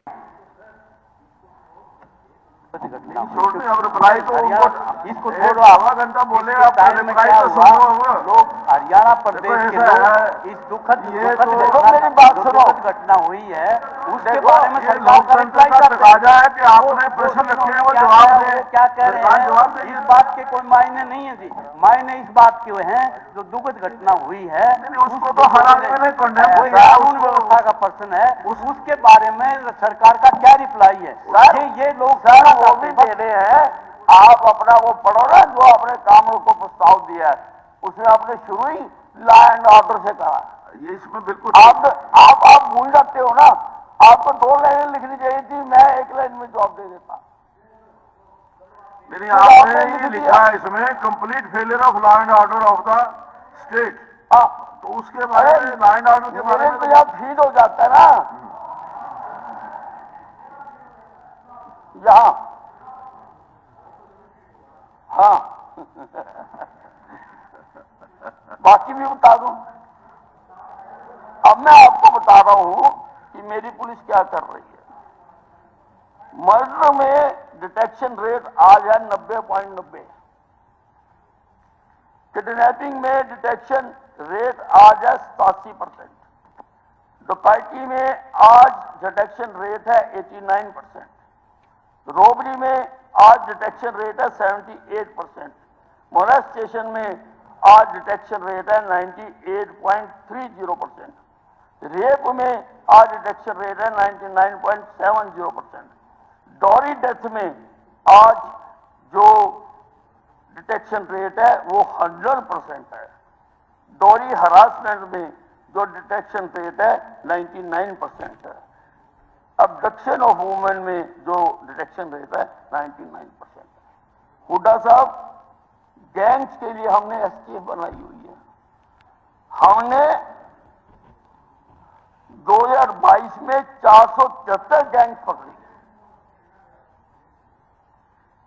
[SPEAKER 2] रिप्लाई तो इसको छोड़ो, आधा घंटा बोले आप रिप्लाई तो सुनो। लोग हरियाणा प्रदेश के लोग इस दुखद
[SPEAKER 8] मेरी बात सुनो,
[SPEAKER 2] घटना हुई है उसके बारे में सरकार का रिप्लाई
[SPEAKER 1] तकाजा है कि आपने प्रश्न रखे हैं वो जवाब दें।
[SPEAKER 2] क्या कह रहे हैं, इस बात के कोई मायने नहीं है जी। मायने इस बात के हैं जो दुखद घटना हुई है
[SPEAKER 1] उसको तो हर आदमी ने condemn किया।
[SPEAKER 2] कानून व्यवस्था का प्रश्न है, उसके बारे में सरकार का क्या रिप्लाई है? ये लोग
[SPEAKER 8] वो भी दे रहे हैं। आप अपना वो पढ़ो ना, जो आपने कानून को प्रस्ताव दिया है, उसमें आपने शुरू ही लॉ एंड ऑर्डर से कहा।
[SPEAKER 1] ये इसमें बिल्कुल
[SPEAKER 8] आप भूल जाते हो ना, आपको 2 लाइनें लिखनी चाहिए थी, मैं 1 लाइन में जवाब दे देता।
[SPEAKER 1] नहीं, आपने ये लिखा है इसमें complete failure of law and order of the state.
[SPEAKER 8] हाँ,
[SPEAKER 1] तो उसके बारे में लॉ एंड ऑर्डर के बारे में
[SPEAKER 8] तो यहाँ फीड हो जाता है ना यहाँ। हाँ बाकी भी बता दूं। अब मैं आपको बता रहा हूं कि मेरी पुलिस क्या कर रही है। मर्डर में डिटेक्शन रेट आज है 90.90। किडनैपिंग में डिटेक्शन रेट आज है 87%। डकैती में आज डिटेक्शन रेट है 89%। रोबरी में आज डिटेक्शन रेट है 78%। मोलेस्टेशन में आज डिटेक्शन रेट है 98.30%। रेप में आज डिटेक्शन रेट है 99.70%। डॉरी डेथ में आज जो डिटेक्शन रेट है वो 100% है। डॉरी हरासमेंट में जो डिटेक्शन रेट है 99% है। अबडक्शन ऑफ वुमेन में जो डिटेक्शन रेट है 99%। हुड्डा साहब, गैंग्स के लिए हमने एसटीएफ बनाई हुई है। हमने 2022 में 473 गैंग्स पकड़ी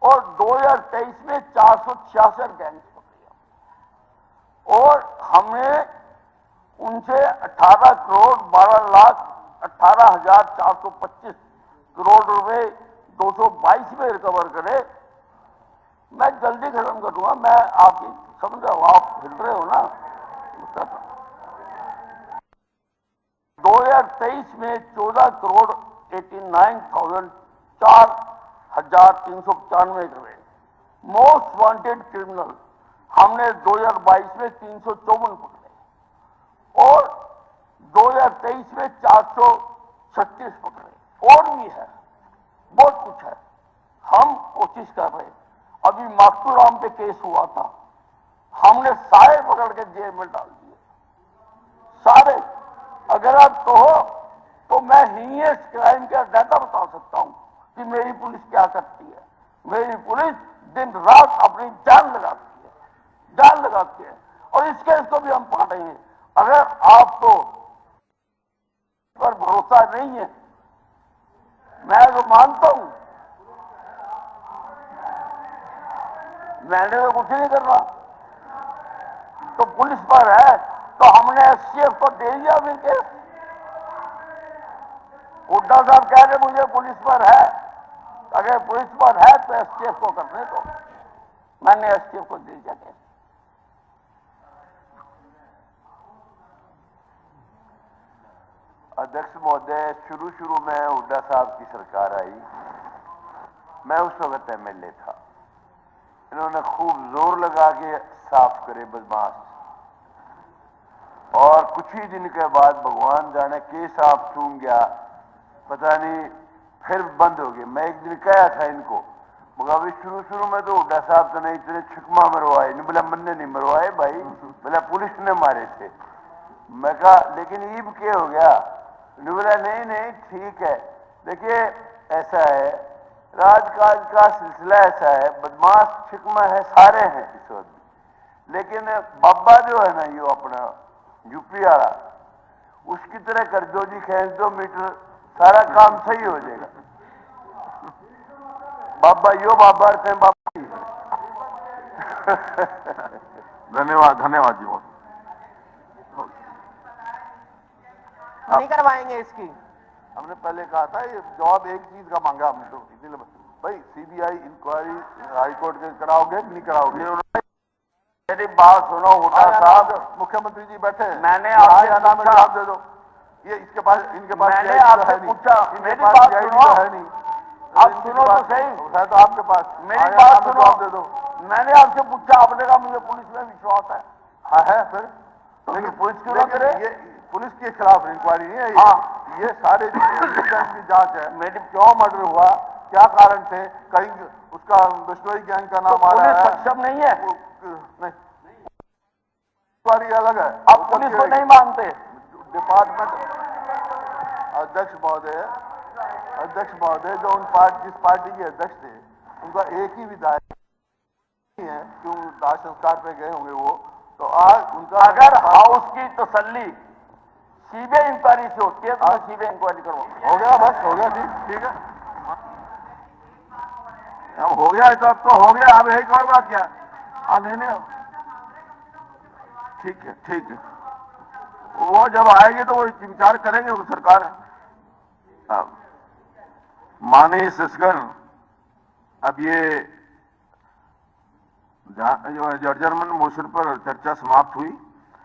[SPEAKER 8] और 2023 में 466 गैंग्स पकड़ी और हमने उनसे 18 करोड़ 12 लाख 18,425 करोड़ रुपए 222 में रिकवर करे, मैं जल्दी खत्म कर दूंगा। मैं आपकी समझ रहा हूं, आप हिल रहे हो ना। 2023 में 14,89,004,395 करोड़ मोस्ट वांटेड क्रिमिनल हमने 2022 में 354 पकड़े और 2023 में 436 पकड़े। और भी है, बहुत कुछ है, हम कोशिश कर रहे हैं। अभी माखतूराम पे केस हुआ था, हमने सारे पकड़ के जेल में डाल दिए, सारे। अगर आप कहो तो मैं हीनियस क्राइम का डाटा बता सकता हूं कि मेरी पुलिस क्या करती है। मेरी पुलिस दिन रात अपनी जान लगाती है, जान लगाती है, और इस केस को भी हम पकड़ेंगे। अगर आपको पर भरोसा नहीं है, मैं तो मानता हूं, मैंने तो कुछ नहीं करना, तो पुलिस पर है, तो हमने एसटीएफ को दे दिया फिर केस। हुड्डा साहब कह रहे मुझे पुलिस पर है, अगर पुलिस पर है तो एसटीएफ को करने दो। मैंने एसटीएफ को दे दिया केस।
[SPEAKER 1] अध्यक्ष महोदय, शुरू में हुड्डा साहब की सरकार आई, मैं उस वक्त एमएलए था। इन्होंने खूब जोर लगा के साफ करे बदमाश, और कुछ ही दिन के बाद भगवान जाने केस आप चूम गया, पता नहीं फिर बंद हो गए। मैं एक दिन कहा था इनको, मगर भी शुरू में तो हुड्डा साहब तो नहीं इतने छिकमा मरवाए, नहीं बोला मन ने नहीं मरवाए भाई, बोला पुलिस ने मारे थे। मैं कहा लेकिन ईब के हो गया, बोला नहीं ठीक है। देखिए ऐसा है, राजकाज का सिलसिला ऐसा है, बदमाश छिकमा है सारे हैं इस वक्त, लेकिन बाबा जो है ना ये अपना यूपी वाला, उसकी तरह कर दो जी, खींच 2 मीटर, सारा काम सही हो जाएगा। बाबा यो बाबा थे बाबा। धन्यवाद जी।
[SPEAKER 3] नहीं करवाएंगे इसकी।
[SPEAKER 1] हमने पहले कहा था, ये जवाब एक चीज का मांगा हमने, तो इसलिए भाई सीबीआई इंक्वायरी हाईकोर्ट के कराओगे कि नहीं कराओगे?
[SPEAKER 8] मेरी बात सुनो हुड्डा साहब,
[SPEAKER 1] मुख्यमंत्री जी बैठे हैं,
[SPEAKER 8] मैंने आपसे
[SPEAKER 1] नाम जवाब दे दो। ये इसके पास, इनके पास
[SPEAKER 8] मैंने आपसे पूछा, मेरी बात सुनो,
[SPEAKER 1] है नहीं,
[SPEAKER 8] आप सुनो तो सही,
[SPEAKER 1] है तो आपके पास,
[SPEAKER 8] मेरी बात सुनो,
[SPEAKER 1] जवाब दे दो।
[SPEAKER 8] मैंने आपसे पूछा, आपने कहा मुझे पुलिस में विश्वास है।
[SPEAKER 1] हाँ है फिर,
[SPEAKER 8] तो फिर पुलिस क्यों ना करे?
[SPEAKER 1] ये पुलिस के खिलाफ इंक्वायरी नहीं है,
[SPEAKER 8] हाँ,
[SPEAKER 1] ये सारे की जांच है। मेरी क्यों मर्डर हुआ, क्या कारण थे, कहीं उसका बिश्नोई गैंग का नाम आ रहा है,
[SPEAKER 8] सक्षम नहीं है,
[SPEAKER 1] नहीं, इंक्वायरी अलग है।
[SPEAKER 8] आप पुलिस को नहीं मानते।
[SPEAKER 1] डिपार्टमेंट अध्यक्ष महोदय, जो जिस पार्टी के अध्यक्ष थे, उनका एक ही विधायक है, क्यों दाह संस्कार पे गए होंगे वो, तो आज उनका,
[SPEAKER 8] अगर हाउस की तसल्ली सीबीआई इंक्वायरी से होती है तो मैं सीबीआई इंक्वायरी करवाऊंगा।
[SPEAKER 1] हो गया, बस हो गया, ठीक है, अब हो गया तो अब तो हो गया, अब एक और बात क्या, नहीं ठीक है, वो जब आएगी तो वो विचार करेंगे, वो सरकार है। माननीय सदस्यगण, अब ये जर्जरमेंट मोशन पर चर्चा समाप्त हुई।